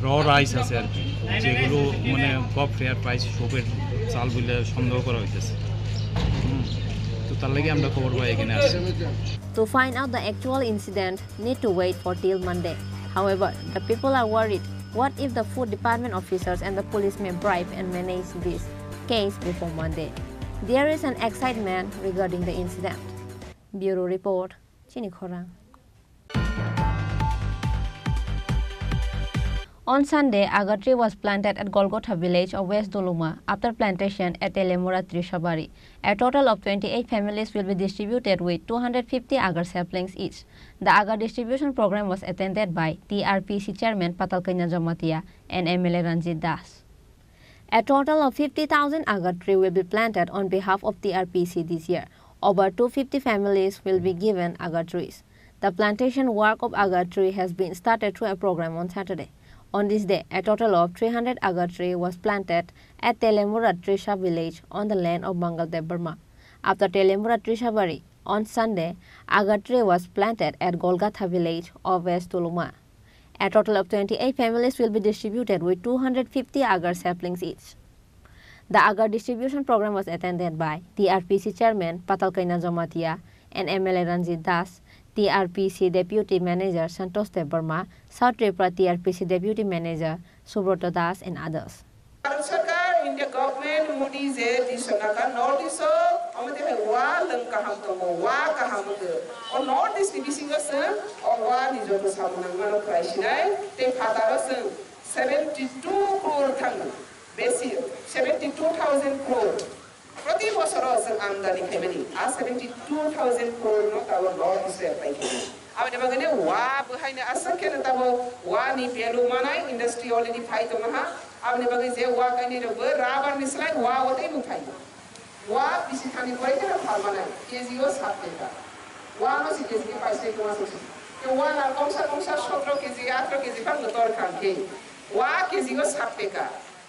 S12: র রাইস আছে আর কি, যেগুলো মানে কম ফেয়ার প্রাইস শপের চাল বলে সন্দেহ করা হইতেছে। তো তার লাগি আমরা খবর পাই এখানে আসছি।
S1: To find out the actual incident, need to wait for till Monday. However, the people are worried. What if the food department officers and the police may bribe and manage this case before Monday? There is an excitement regarding the incident. Bureau Report, Chini Khorang. On Sunday, agar tree was planted at Golgotha village of West Doluma after plantation at Telemura Trishabari. A total of 28 families will be distributed with 250 agar saplings each. The agar distribution program was attended by TRPC Chairman Patalkanya Jamatia and MLA Ranjit Das. A total of 50,000 agar tree will be planted on behalf of TRPC this year. Over 250 families will be given agar trees. The plantation work of agar tree has been started through a program on Saturday. On this day, a total of 300 agar tree was planted at Telemura Trisha village on the land of Mangaldev Burma. After Telemura Trishabari, on Sunday, agar tree was planted at Golgotha village of West Doluma. A total of 28 families will be distributed with 250 agar saplings each. The agar distribution program was attended by TRPC Chairman Patalkanya Jamatia and MLA Ranjit Das, TRPC Deputy Manager Santosh Dev Burma, South Tripura TRPC Deputy Manager Subroto Das and others.
S13: India government Modi je disonaka notice amade wa lang kaham to wa kaham o notice division o wa ni jo samana ngano price nai te phatara 72 crore thang besi 72,000 crore prati bosor amdani khemani a 72,000 crore no tawo notice pai abade bagane wa bhaine asakena tawo wa ni pelu manai industry already phai to maha abne bagai je wa kaini ro rabar mislai wa otai mu phai wa bisi khani koi ke pharmana keji o 7 taka wa no si keji paise ko ma sosi ke wa na komsa 17 keji 18 keji phang tor khan ke wa keji o 7 taka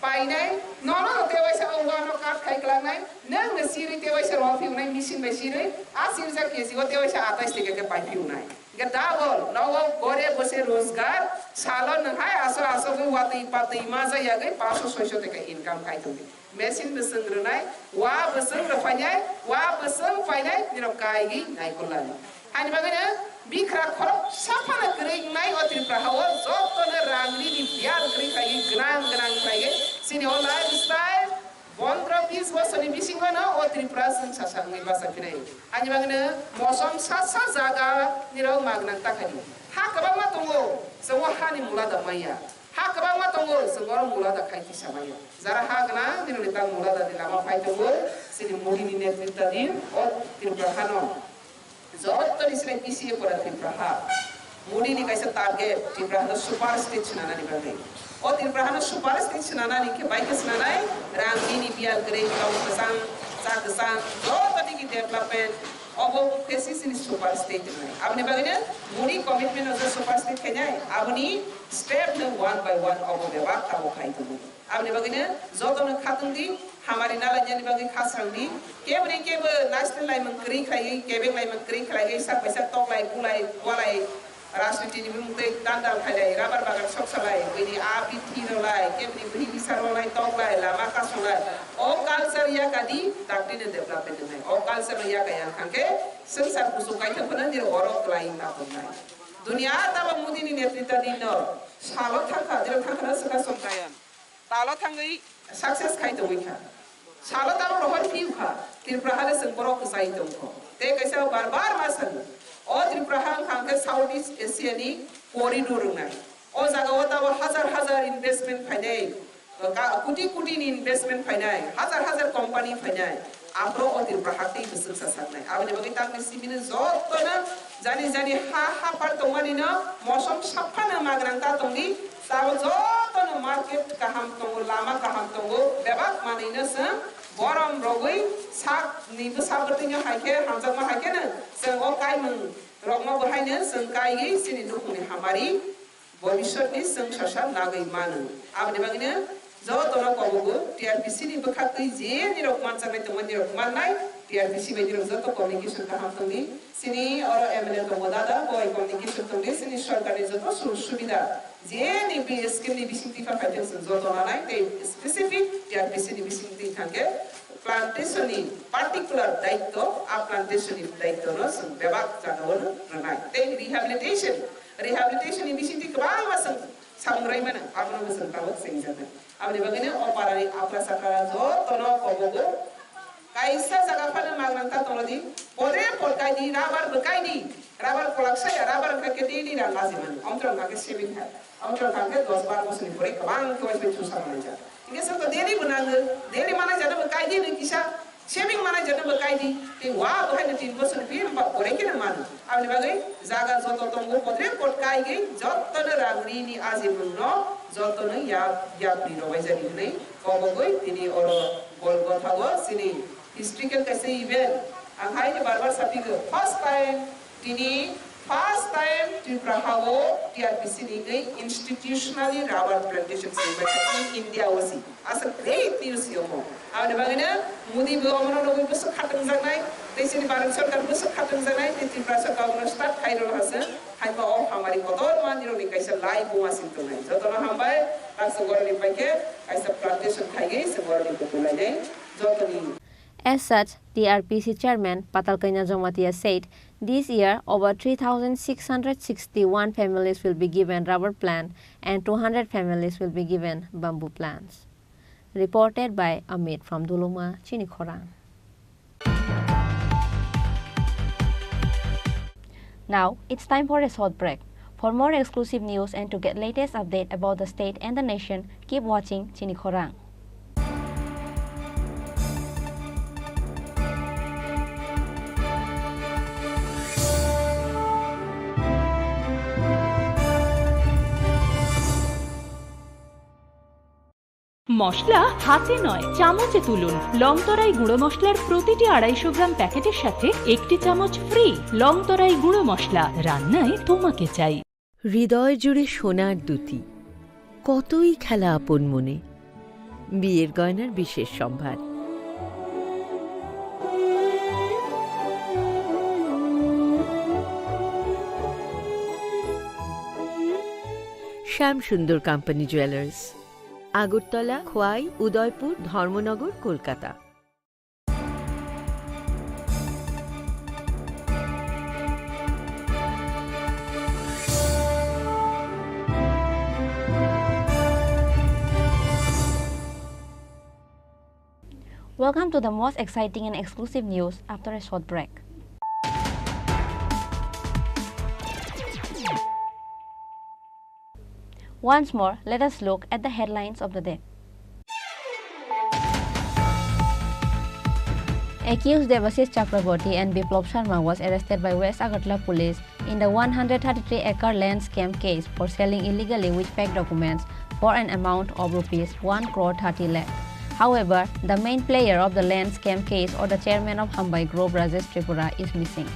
S13: pai nai no te waisa wa no kat khai klang nai nang ne siri te waisa ro fiu nai machine me siri a siri ja keji o te waisa 28 taka ke pai fiu nai Gadawal, now gore bose rozgar, salon nang hai aso ko wati pati maza ya gai paso soisho te ka income kai tu. Mesin beseng renai, wa beseng rafanyai, wa beseng fainai niro kai gi nai kolani. Hani bagana bikra khoro sapana kring nai otri prahawa zotto na rangri ni biar kring kai gnang kai ge sini online style Bondra bis wasani bisingo na otri prasan sasangi basa pinai. Hani bagana mosom sasa zaga niro magnang takani. Ha kabang matungo semua hani mulada maya. Ha kabang matungo semua mulada kai kisamaya. Zara ha gana niro litang mulada di lama pai tungo sini mudi ni netrita din o tirprahano. Zotto ni sini pisi pora tirprah. Mudi ni kaisa target tirprahano super stage nana ni bagai. O tirprahano super stage nana ni ke baik senanai rangni ni biar grey kau kesang sang zotto ni ki development obo kesis ni super stage nai. Abne bagainya mudi commitment of the super stage kenya abni step the one by one obo dewa kau khai tu. Abne bagainya zotto na khatung di हमारी नाला जनी बागी खास रंगी query केव national line में करी खाई केबिंग line में करी खाई सब पैसा टॉप लाइन बुलाई वालाई राष्ट्रीय टीम में मुझे दांडाल खाई रबर बागान शॉप सलाई कोई आपी थीरो लाई केवरी बड़ी विसारो लाई टॉप लाई लामा का सोलाई ओ कल्चर या कदी ताकती ने डेवलपमेंट है ओ कल्चर या कयां खाके संसार कुसुकाई तो पना निर औरों लाइन ना पना दुनिया तब मुदी ने नेतृत्व दी न सालो थंका जब थंका न सका सोमकायन तालो थंगई सक्सेस खाई तो विखा सालो तालो रोहन फिउ खा त्रिपुरा से बरो कुसाई तो को ते कैसे बार मासन ओ त्रिपुरा खांके साउथ ईस्ट एशिया नि कॉरिडोर ना ओ जगह ताव हजार इन्वेस्टमेंट फाइनाय कुटी नि इन्वेस्टमेंट फाइनाय हजार company फाइनाय Apro otir prahati besuk sasaknai. Abani bagi tak misibina zot na jani ha par tongani na mosom sapana magranta tongi sabo zot na market kaham tongo lama kaham tongo bebak manina sa boram rogui sak nibu sabatinya haike hamzak ma haike na sengo kai meng rogma bahainya sengkai gi sini dukuni hamari bhobishot ni seng shashan lagai manu abani bagina zot na kobugo TRPC ni bakhakai je ni rokman samai tongo ni rokman nai TRPC mai ni zot communication kaham tongi sini oro MLA tongo dada boy communication tongi sini sarkari zot subida je ni bi scheme ni bisinti fa faiten zot na nai te specific TRPC ni bisinti thange plantation ni particular daitto a plantation ni daitto no bebak jagawan ranai te rehabilitation ni bisinti kabal wasang samrai mana apno wasang kawat sing jana abni bagine oparani apra sakara jo tono kobogo kaisa jaga phane magnanta tolodi pore polkai di rabar bekai di rabar kolaksa ya rabar kake di ra laziman amtron kake saving hai amtron kake 10-12 bos ni pore kabang ko pe chusa manja ini satu deli mana jana bekai di ni kisa saving mana jana bekai di te wa ko hai 3 bos ni pir ba pore ke na man abni bagai jaga joto tongo pore polkai gi jotto na rangri ni azimun no joto na ya pri ro wajani nei kobogoi tini oro golgo thago sini historical kaise event anghai ni barbar sapigo first time Tripura hago TRPC ni gai institutionally rubber plantations in India wasi as a great news yomo abne bagina mudi bo amano logo beso khatang janai desini baran sarkar beso khatang janai Tripura sarkar no start khairol hase haiba o hamari kotor maniro ni kaisa lai bo asin to nai jotona hambai akso gorni paike kaisa plantation khaige se gorni ko tulai dai jotoni.
S1: As such, the RPC chairman Patalkanya Jomatia said this year over 3,661 families will be given rubber plant and 200 families will be given bamboo plants. Reported by Amit from Duluma, Chini Khorang. Now it's time for a short break. For more exclusive news and to get latest update about the state and the nation, keep watching Chini Khorang.
S14: মশলা হাতে নয় চামচে তুলুন লংতরাই গুঁড়ো মশলার প্রতিটি 250 গ্রাম প্যাকেটের সাথে একটি চামচ ফ্রি লংতরাই গুঁড়ো মশলা রান্নায় তোমাকে চাই
S15: হৃদয় জুড়ে সোনার দুটি কতই খেলা আপন মনে বিয়ের গয়নার বিশেষ সম্ভার শ্যাম সুন্দর company jewellers Agartala Khowai Udaipur Dharmanagar Kolkata
S1: Welcome to the most exciting and exclusive news after a short break. Once more, let us look at the headlines of the day. Accused Devasis Chakraborty and Biplop Sharma was arrested by West Agartala police in the 133-acre land scam case for selling illegally witch-pack documents for an amount of rupees 1 crore 30 lakh. However, the main player of the land scam case or the chairman of Hambai Group Rajesh Tripura is missing.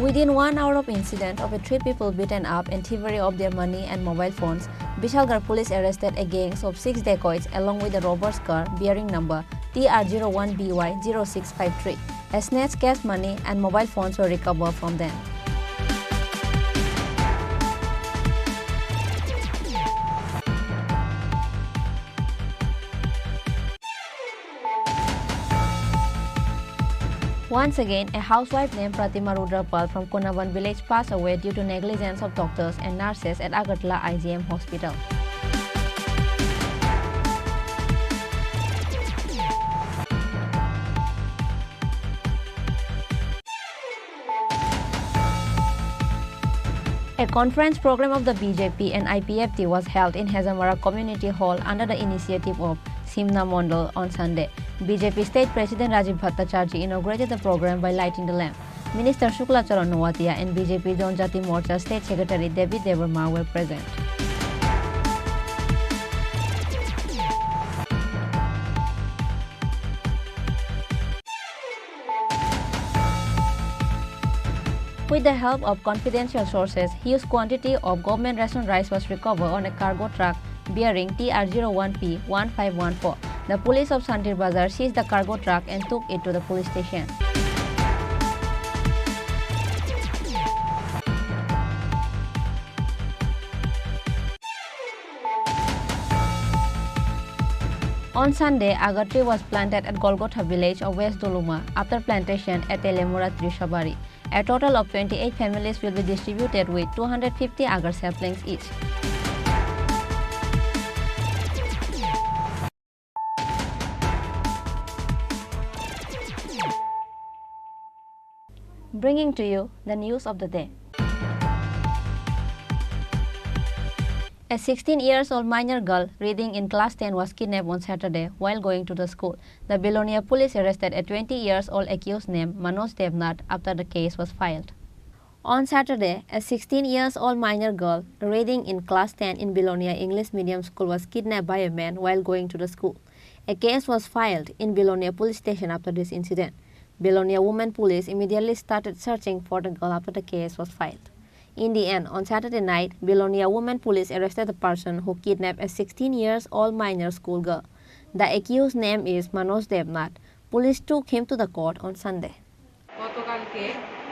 S1: Within 1 hour of incident of 3 people beaten up and thievery of their money and mobile phones, Bishalgarh police arrested a gang of 6 dacoits along with a robber's car bearing number TR01BY0653. A snatched cash money and mobile phones were recovered from them. Once again, a housewife named Pratima Rudrapal from Konavan village passed away due to negligence of doctors and nurses at Agartala IGM hospital. A conference program of the BJP and IPFT was held in Hazamara Community Hall under the initiative of Simna Mondal on Sunday. BJP State President Rajiv Bhattacharjee inaugurated the program by lighting the lamp. Minister Shukla Charan Nowatia and BJP Janjati Morcha State Secretary Devi Devarma were present. With the help of confidential sources, huge quantity of government ration rice was recovered on a cargo truck bearing TR01P1514. The police of Santir Bazar seized the cargo truck and took it to the police station. On Sunday, agar tree was planted at Golgotha village of West Doluma after plantation at Telemura Trishabari. A total of 28 families will be distributed with 250 agar saplings each. Bringing to you the news of the day. A 16-year-old minor girl reading in class 10 was kidnapped on Saturday while going to the school. The Belonia police arrested a 20-year-old accused named Manoj Devnath after the case was filed. On Saturday, a 16-year-old minor girl reading in class 10 in Belonia English Medium School was kidnapped by a man while going to the school. A case was filed in Belonia police station after this incident. Belonia Women Police immediately started searching for the girl after the case was filed. In the end, on Saturday night, Belonia Women Police arrested the person who kidnapped a 16-year-old minor schoolgirl. The accused name is Manoj Devnath. Police took him to the court on Sunday.
S16: গতকালকে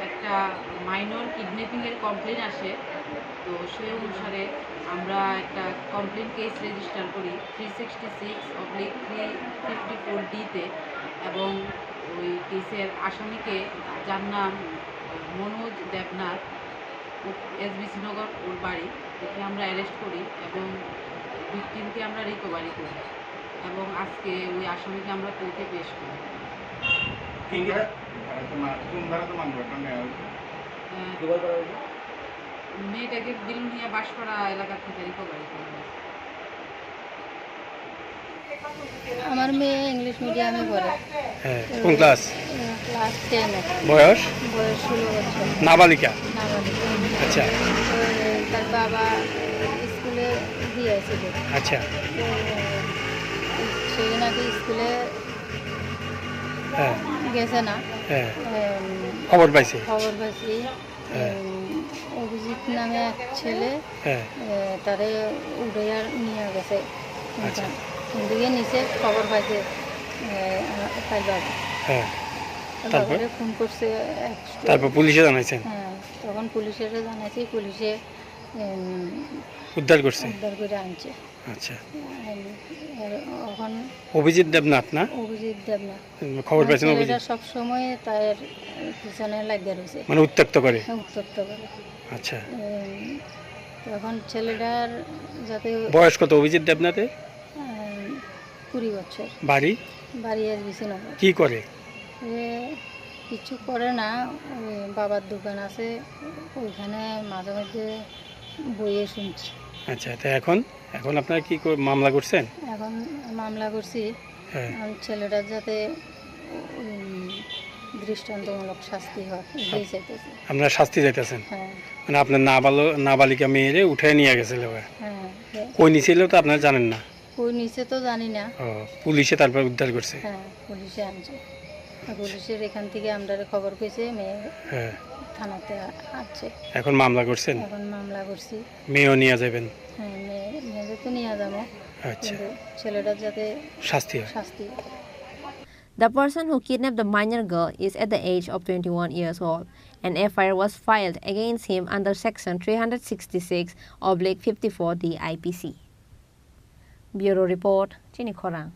S16: একটা minor kidnapping এর complain আসে, তো সেই অনুসারে আমরা একটা complain case register করি 366/354D তে, এবং ওই কেসের আসামিকে, যার নাম মনোজ দেবনাথ, SBC নগর ওর বাড়ি, একে আমরা অ্যারেস্ট করি এবং ভিকটিমকে আমরা রিকভারি করি এবং আজকে ওই আসামিকে আমরা কোর্টে পেশ করি। মেয়েটাকে বিলুনিয়া বাঁশপাড়া এলাকা থেকে রিকভারি করা হয়েছে।
S17: আমার মেয়ে ইংলিশ মিডিয়ামে পড়ে।
S18: হ্যাঁ, কোন ক্লাস?
S17: ক্লাস 10 এ।
S18: বয়স
S17: 16 বছর।
S18: নাবালিকা। আচ্ছা।
S17: তার বাবা স্কুলে দিয়েছিল।
S18: আচ্ছা।
S17: সেই নাকি স্কুলে গেছে না।
S18: খবর পাইছি।
S17: অভিজিৎ নামে এক ছেলে তারে উড়ে নিয়ে গেছে। দিকে নিচে খবর পাইছে তার বাবা। তারপরে ফোন করছে,
S18: তারপর পুলিশে জানাইছেন?
S17: হ্যাঁ, তখন পুলিশে জানাইছি, পুলিশে
S18: উদ্ধার করছে,
S17: উদ্ধার করে আনছে।
S18: আচ্ছা।
S17: এখন
S18: অভিজিৎ দেবনাথ না?
S17: অভিজিৎ দেবনাথ।
S18: খবর পাইছেন?
S17: অভিজিৎ সব সময় তার পিছনে লাগিয়ে রয়েছে,
S18: মানে উত্ত্যক্ত করে।
S17: উত্ত্যক্ত করে।
S18: আচ্ছা।
S17: এখন ছেলেটার যাতে
S18: বয়স কত অভিজিৎ দেবনাথের?
S17: 20 বছর।
S18: বাড়ি?
S17: বাড়ি SBC নগর।
S18: কি করে?
S17: কিছু করে না, বাবার দোকান আছে, ওইখানে মাঝে মাঝে বইয়ে শুনছি।
S18: আচ্ছা, তো এখন আপনারা কি মামলা করছেন?
S17: এখন মামলা করছি, ছেলেটার যাতে দৃষ্টান্তমূলক শাস্তি হয় এটাই চাইতেছি।
S18: আপনারা শাস্তি চাইতেছেন?
S17: হ্যাঁ।
S18: মানে আপনার নাবালিকা মেয়েরে উঠে নিয়ে গেছিল?
S17: হ্যাঁ।
S18: কই নিছিল তো আপনারা জানেন না?
S17: কই নিচে তো জানি না।
S18: পুলিশে তারপর উদ্ধার করছে?
S17: হ্যাঁ, পুলিশে আনছে। পুলিশের এখান থেকে আমরা খবর পেয়েছে, মেয়ে থানাতে আছে।
S18: এখন মামলা করছেন?
S17: এখন মামলা করছি।
S18: মেয়েও নিয়ে যাবেন?
S17: হ্যাঁ, মেয়ে তো নিয়ে যাবো।
S18: আচ্ছা,
S17: ছেলেটার যাতে শাস্তি হয়।
S1: The person who kidnapped the minor girl is at the age of 21 years old. An FIR was filed against him under Section 366/54D IPC. Bureau Report, Chini Khorang.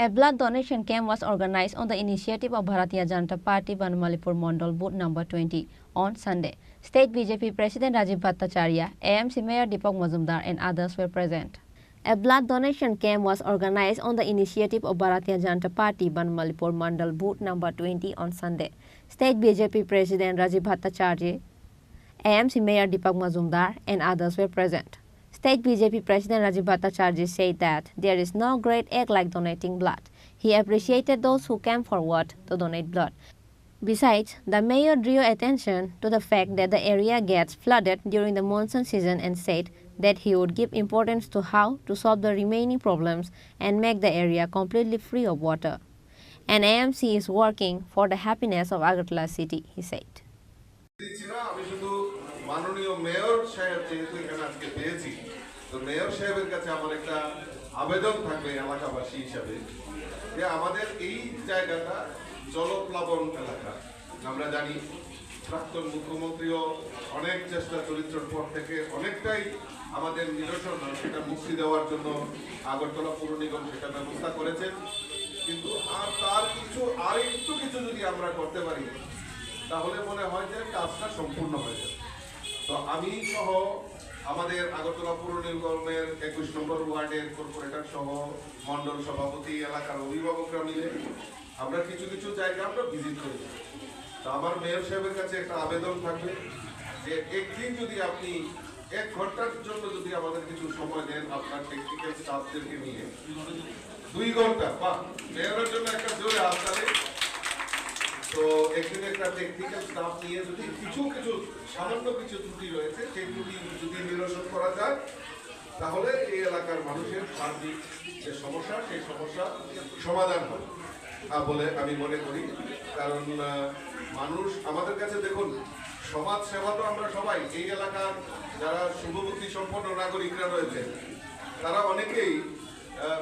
S1: A blood donation camp was organized on the initiative of Bharatiya Janata Party Banmalipur Mandal booth number 20 on Sunday. State BJP President Rajiv Bhattacharya, AMC Mayor Deepak Mazumdar and others were present. A blood donation camp was organized on the initiative of Bharatiya Janata Party Banmalipur Mandal Booth number 20 on Sunday. State BJP President Rajiv Bhattacharya, AMC Mayor Deepak Majumdar and others were present. State BJP President Rajiv Bhattacharya said that there is no great act like donating blood. He appreciated those who came forward to donate blood. Besides, the mayor drew attention to the fact that the area gets flooded during the monsoon season and said that he would give importance to how to solve the remaining problems and make the area completely free of water. And AMC is working for the happiness of Agartala city, he said.
S2: মাননীয় mayor সাহেব যেহেতু এখানে আজকে পেয়েছি তো mayor সাহেবের কাছে আমার একটা আবেদন থাকবে এলাকাবাসী হিসাবে যে আমাদের এই জায়গাটা জলপ্লাবন এলাকা আমরা জানি প্রাক্তন মুখ্যমন্ত্রীও অনেক চেষ্টা চরিত্রের পর থেকে অনেকটাই আমাদের নিরসন সেটা মুক্তি দেওয়ার জন্য আগরতলা পৌর নিগম সেটা ব্যবস্থা করেছেন কিন্তু তার একটু কিছু যদি আমরা করতে পারি তাহলে মনে হয় যে কাজটা সম্পূর্ণ হয়ে যাবে তো আমি সহ আমাদের আগরতলা পৌর নিগমের 21 নম্বর ওয়ার্ডের কর্পোরেটর সহ মন্ডল সভাপতি এলাকার অভিভাবকরা মিলে আমরা কিছু কিছু জায়গা আমরা ভিজিট করি তো আমার মেয়র সাহেবের কাছে একটা আবেদন থাকবে যে একদিন যদি আপনি 1 ঘন্টার জন্য যদি আমাদের কিছু সময় দেন আপনার টেকনিক্যাল স্টাফদেরকে নিয়ে 2 ঘন্টা বা মেয়রের জন্য একটা জোরে হাততালি তো একদিন একটা টেকনিক্যাল স্টাফ নিয়ে যদি কিছু সামান্য কিছু ত্রুটি রয়েছে সেই ত্রুটি যদি নিরসন করা যায় তাহলে এই এলাকার মানুষের সার্বিক যে সমস্যা সেই সমস্যা সমাধান হবে বলে আমি মনে করি কারণ মানুষ আমাদের কাছে দেখুন সমাজ সেবা তো আমরা সবাই এই এলাকার যারা শুভবুদ্ধি সম্পন্ন নাগরিকরা রয়েছে তারা অনেকেই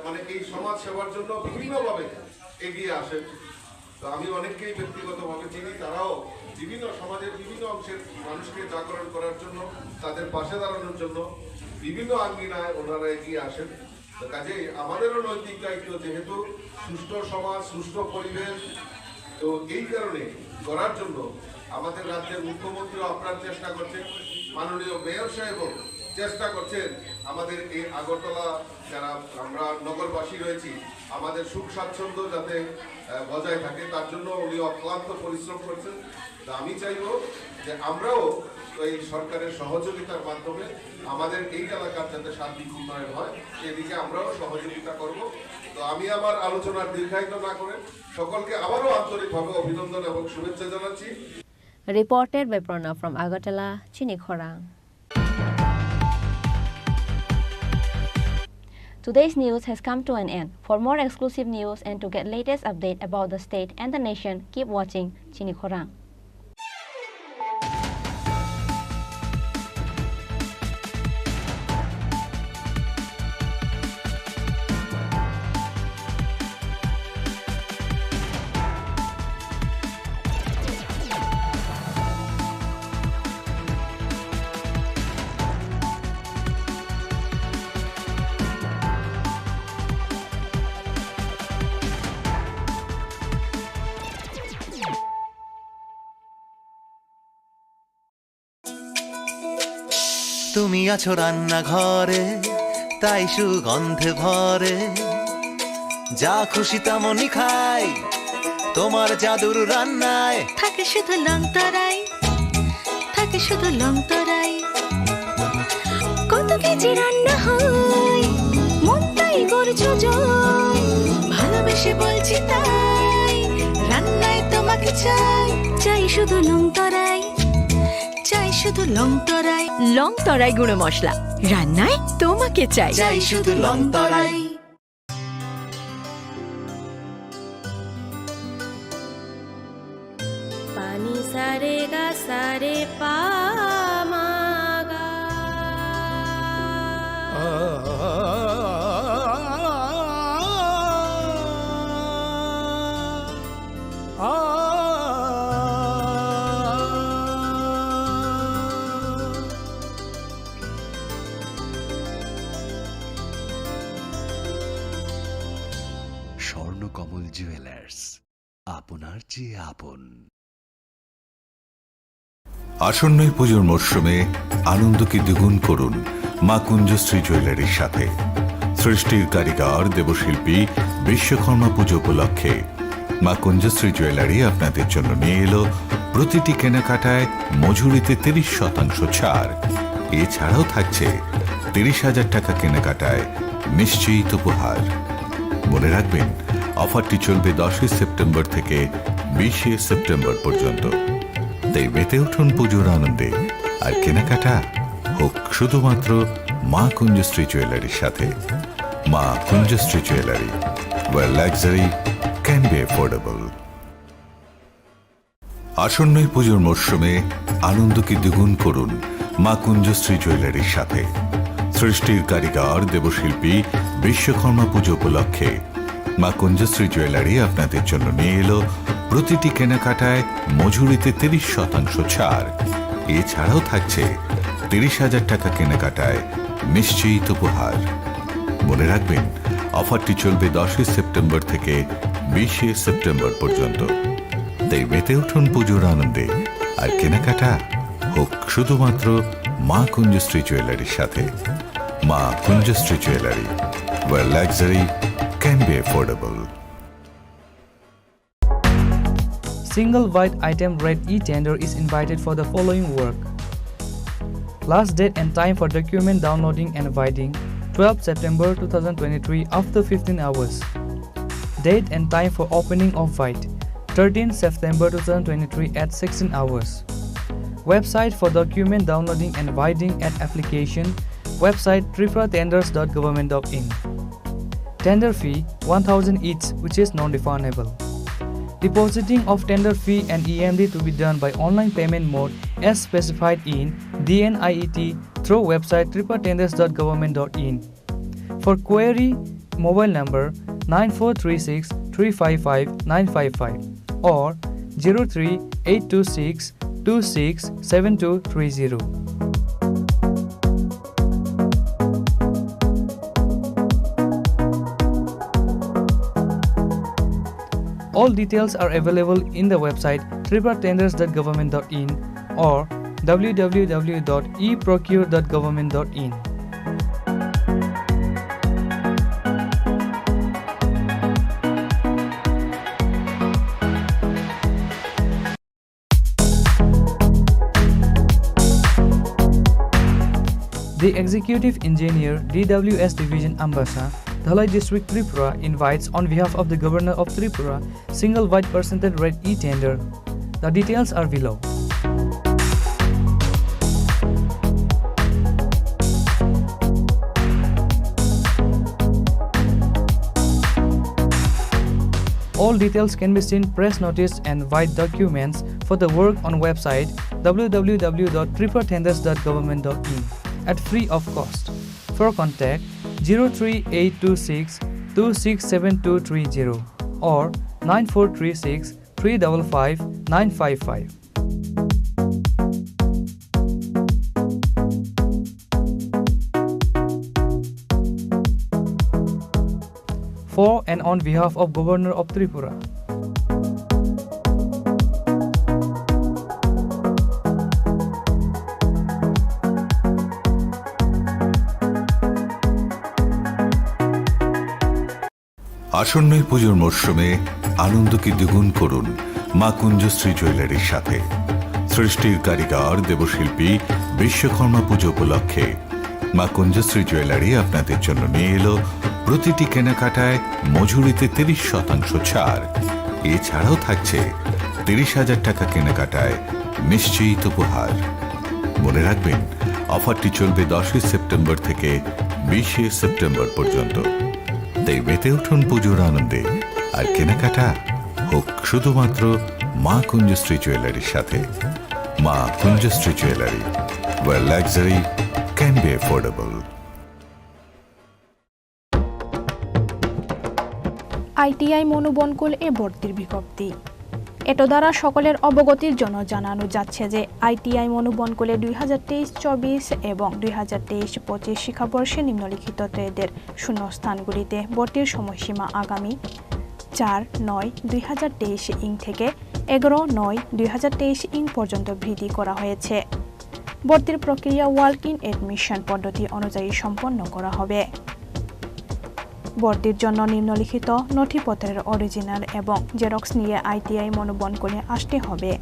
S2: মানে এই সমাজ সেবার জন্য বিভিন্নভাবে এগিয়ে আসেন তো আমি অনেককেই ব্যক্তিগতভাবে চিনি তারাও বিভিন্ন সমাজের বিভিন্ন অংশের মানুষকে জাগরণ করার জন্য তাদের পাশে দাঁড়ানোর জন্য বিভিন্ন আঙ্গিনায় ওনারা এগিয়ে আসেন তো কাজেই আমাদেরও নৈতিক দায়িত্ব যেহেতু সুষ্ঠু সমাজ সুষ্ঠু পরিবেশ তো এই কারণে করার জন্য আমাদের রাজ্যের মুখ্যমন্ত্রীও আপ্রাণ চেষ্টা করছেন মাননীয় মেয়র সাহেবও চেষ্টা করছেন আমাদের এই আগরতলা যারা আমরা নগরবাসী রয়েছি আমাদের সুখ স্বাচ্ছন্দ্য যাতে বজায় থাকে তার জন্য উনি অক্লান্ত পরিশ্রম করছেন তো আমি চাইব যে আমরাও এই সরকারের সহযোগিতার মাধ্যমে আমাদের এই এলাকার যাতে সার্বিক উন্নয়ন হয় সেদিকে আমরাও সহযোগিতা করব তো আমি আমার আলোচনার দীর্ঘায়িত না করে সকলকে আবারও আন্তরিকভাবে অভিনন্দন এবং শুভেচ্ছা জানাচ্ছি।
S1: Reported by Pranav from Agartala, Chini Khorang. Today's news has come to an end. For more exclusive news and to get latest update about the state and the nation, keep watching Chini Khorang.
S19: তুমি আছো রান্নাঘরে তাই সুগন্ধে ভরে যা খুশি তেমনই খাই তোমার জাদুর রান্নায়
S20: থাকে শুধু লংতরাই থাকে শুধু লংতরাই কত কেজি রান্না হয় মনটাই করছো জয় ভালোবেসে বলছি তাই রান্নায় তোমাকে চাই চাই শুধু লংতরাই চাই শুধু লংতরাই লংতরাই গুঁড়ো মশলা রান্নায় তোমাকে চাই চাই শুধু লংতরাই
S21: পানি সারে গা সারে পা মাগা
S22: স্বর্ণকমল জুয়েলার্স আপনার চেয়ে আপন।
S23: আসন্ন পুজোর মরশুমে আনন্দকে দ্বিগুণ করুন মা কুঞ্জশ্রী জুয়েলারির সাথে। সৃষ্টির কারিগর দেবশিল্পী বিশ্বকর্মা পুজো উপলক্ষে মা কুঞ্জশ্রী জুয়েলারি আপনাদের জন্য নিয়ে এলো প্রতিটি কেনাকাটায় মজুরিতে 30% ছাড়। এছাড়াও থাকছে 30,000 টাকা কেনাকাটায় নিশ্চিত উপহার। মনে রাখবেন, অফারটি চলবে 10 সেপ্টেম্বর থেকে 20 সেপ্টেম্বর পর্যন্ত। তাই মেতে উঠুন পুজোর আনন্দে, আর কেনাকাটা হোক শুধুমাত্র মা কুঞ্জশ্রী জুয়েলারির সাথে। Maa Kunjashree jewellery, where luxury can be affordable। আসন্ন এই পুজোর মরশুমে আনন্দকে দ্বিগুণ করুন মা কুঞ্জশ্রী জুয়েলারির সাথে। সৃষ্টির কারিগর দেবশিল্পী বিশ্বকর্মা পুজো উপলক্ষে মা কুঞ্জশ্রী জুয়েলারি আপনাদের জন্য নিয়ে এলো প্রতিটি কেনাকাটায় মজুরিতে 30% ছাড়। এছাড়াও থাকছে 30,000 টাকা কেনাকাটায় নিশ্চিত উপহার। মনে রাখবেন, অফারটি চলবে 10 সেপ্টেম্বর থেকে 20 সেপ্টেম্বর পর্যন্ত। তাই মেতে উঠুন পুজোর আনন্দে, আর কেনাকাটা হোক শুধুমাত্র মা কুঞ্জশ্রী জুয়েলারির সাথে। Maa Kunjashree jewellery, where luxury can be affordable।
S3: Single white item red e-tender is invited for the following work. Last date and time for document downloading and writing 12 September 2023 after 15 hours. Date and time for opening of white 13 September 2023 at 16 hours. Website for document downloading and writing at application website tripuratenders.government.in. Tender fee 1,000 each, which is non-refundable. Depositing of tender fee and EMD to be done by online payment mode as specified in DNIET through website tripuratenders.government.in. For query, mobile number 9436 355 955 or 03826 267230. All details are available in the website tripuratenders.government.in or www.eprocure.government.in. The Executive Engineer, DWS Division Ambassa, Dhalai District Tripura invites on behalf of the Governor of Tripura single white percented red e-tender. The details are below. All details can be seen press notice and white documents for the work on website www.tripuratenders.government.in at free of cost. For contact 03826 267230 or 9436 355 955. For and on behalf of Governor of Tripura.
S23: আসন্ন এই পুজোর মরশুমে আনন্দকে দ্বিগুণ করুন মা কুঞ্জশ্রী জুয়েলারির সাথে। সৃষ্টির কারিগর দেবশিল্পী বিশ্বকর্মা পুজো উপলক্ষে মা কুঞ্জশ্রী জুয়েলারি আপনাদের জন্য নিয়ে এলো প্রতিটি কেনাকাটায় মজুরিতে 30% ছাড়। এছাড়াও থাকছে 30,000 টাকা কেনাকাটায় নিশ্চিত উপহার। মনে রাখবেন, অফারটি চলবে 10 সেপ্টেম্বর থেকে 20 সেপ্টেম্বর পর্যন্ত। তাই মেতে উঠুন পুজোর আনন্দে, আর কেনাকাটা হোক শুধুমাত্র মা কুঞ্জশ্রী জুয়েলারির সাথে। Maa Kunjashree jewellery, where luxury can be affordable।
S4: ITI Manobankul এ ভর্তির বিজ্ঞপ্তি। এটো দ্বারা সকলের অবগতির জন্য জানানো যাচ্ছে যে আইটিআই মনোবনকুলে 2023-24 এবং 2023-25 শিক্ষাবর্ষে নিম্নলিখিত ট্রেডের শূন্যস্থানগুলিতে ভর্তির সময়সীমা আগামী 4/9/2023 থেকে 11/9/2023 পর্যন্ত বৃদ্ধি করা হয়েছে। ভর্তির প্রক্রিয়া ওয়াক ইন অ্যাডমিশন পদ্ধতি অনুযায়ী সম্পন্ন করা হবে। ভর্তির জন্য নিম্নলিখিত নথিপত্রের অরিজিনাল এবং জেরক্স নিয়ে আইটিআই মনোবনকুলে আসতে হবে।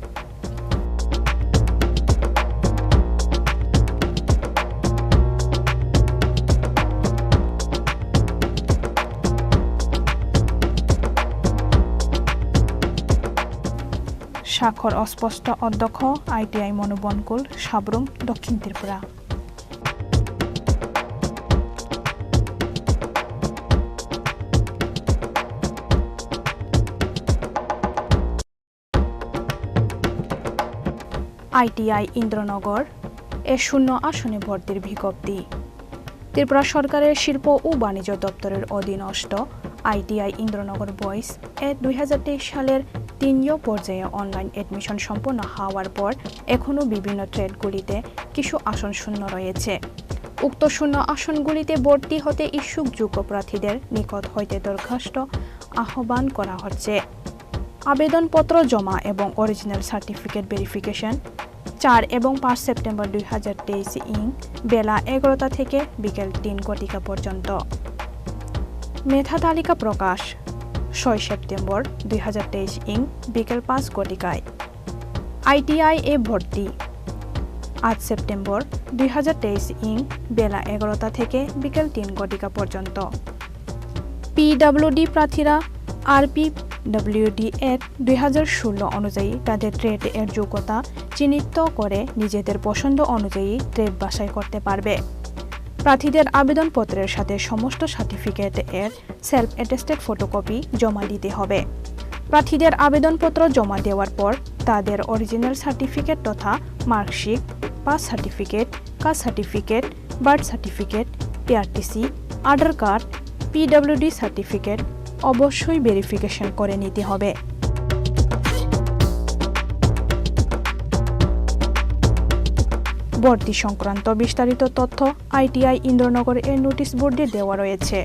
S4: স্বাক্ষর অস্পষ্ট, অধ্যক্ষ আইটিআই মনোবনকুল, সাবরুম, দক্ষিণ ত্রিপুরা। আইটিআই ইন্দ্রনগর এ 0 আসনে ভর্তির বিজ্ঞপ্তি। ত্রিপুরা সরকারের শিল্প ও বাণিজ্য দপ্তরের অধীনস্থ আইটিআই ইন্দ্রনগর বয়েজ এ 2023 সালের 3 পর্যায়ে অনলাইন এডমিশন সম্পন্ন হওয়ার পর এখনও বিভিন্ন ট্রেডগুলিতে কিছু আসন শূন্য রয়েছে। উক্ত শূন্য আসনগুলিতে ভর্তি হতে ইচ্ছুক যোগ্য প্রার্থীদের নিকট হইতে দরখাস্ত আহ্বান করা হচ্ছে। আবেদনপত্র জমা এবং অরিজিনাল সার্টিফিকেট ভেরিফিকেশন 4 এবং 5 সেপ্টেম্বর 2023 বেলা 11টা থেকে বিকেল 3 ঘটিকা পর্যন্ত। মেধা তালিকা প্রকাশ 6 সেপ্টেম্বর 2023 বিকেল 5 ঘটিকায়। আইটিআই এ ভর্তি 8 সেপ্টেম্বর 2023 বেলা 11টা থেকে বিকেল 3 ঘটিকা পর্যন্ত। পিডব্লিউডি প্রার্থীরা আরপিডব্লিউডি এর 2016 অনুযায়ী তাদের ট্রেড এর যোগ্যতা চিহ্নিত করে নিজেদের পছন্দ অনুযায়ী ট্রেড বাছাই করতে পারবে। প্রার্থীদের আবেদনপত্রের সাথে সমস্ত সার্টিফিকেট এর সেলফ অ্যাটেস্টেড ফটোকপি জমা দিতে হবে। প্রার্থীদের আবেদনপত্র জমা দেওয়ার পর তাদের অরিজিনাল সার্টিফিকেট তথা marksheet, pass certificate, caste certificate, birth certificate, PRTC, Aadhaar card, PWD certificate অবশ্যই ভেরিফিকেশন করে নিতে হবে। ভর্তি সংক্রান্ত বিস্তারিত তথ্য আইটিআই ইন্দ্রনগর এর নোটিশ বোর্ডে দেওয়া রয়েছে।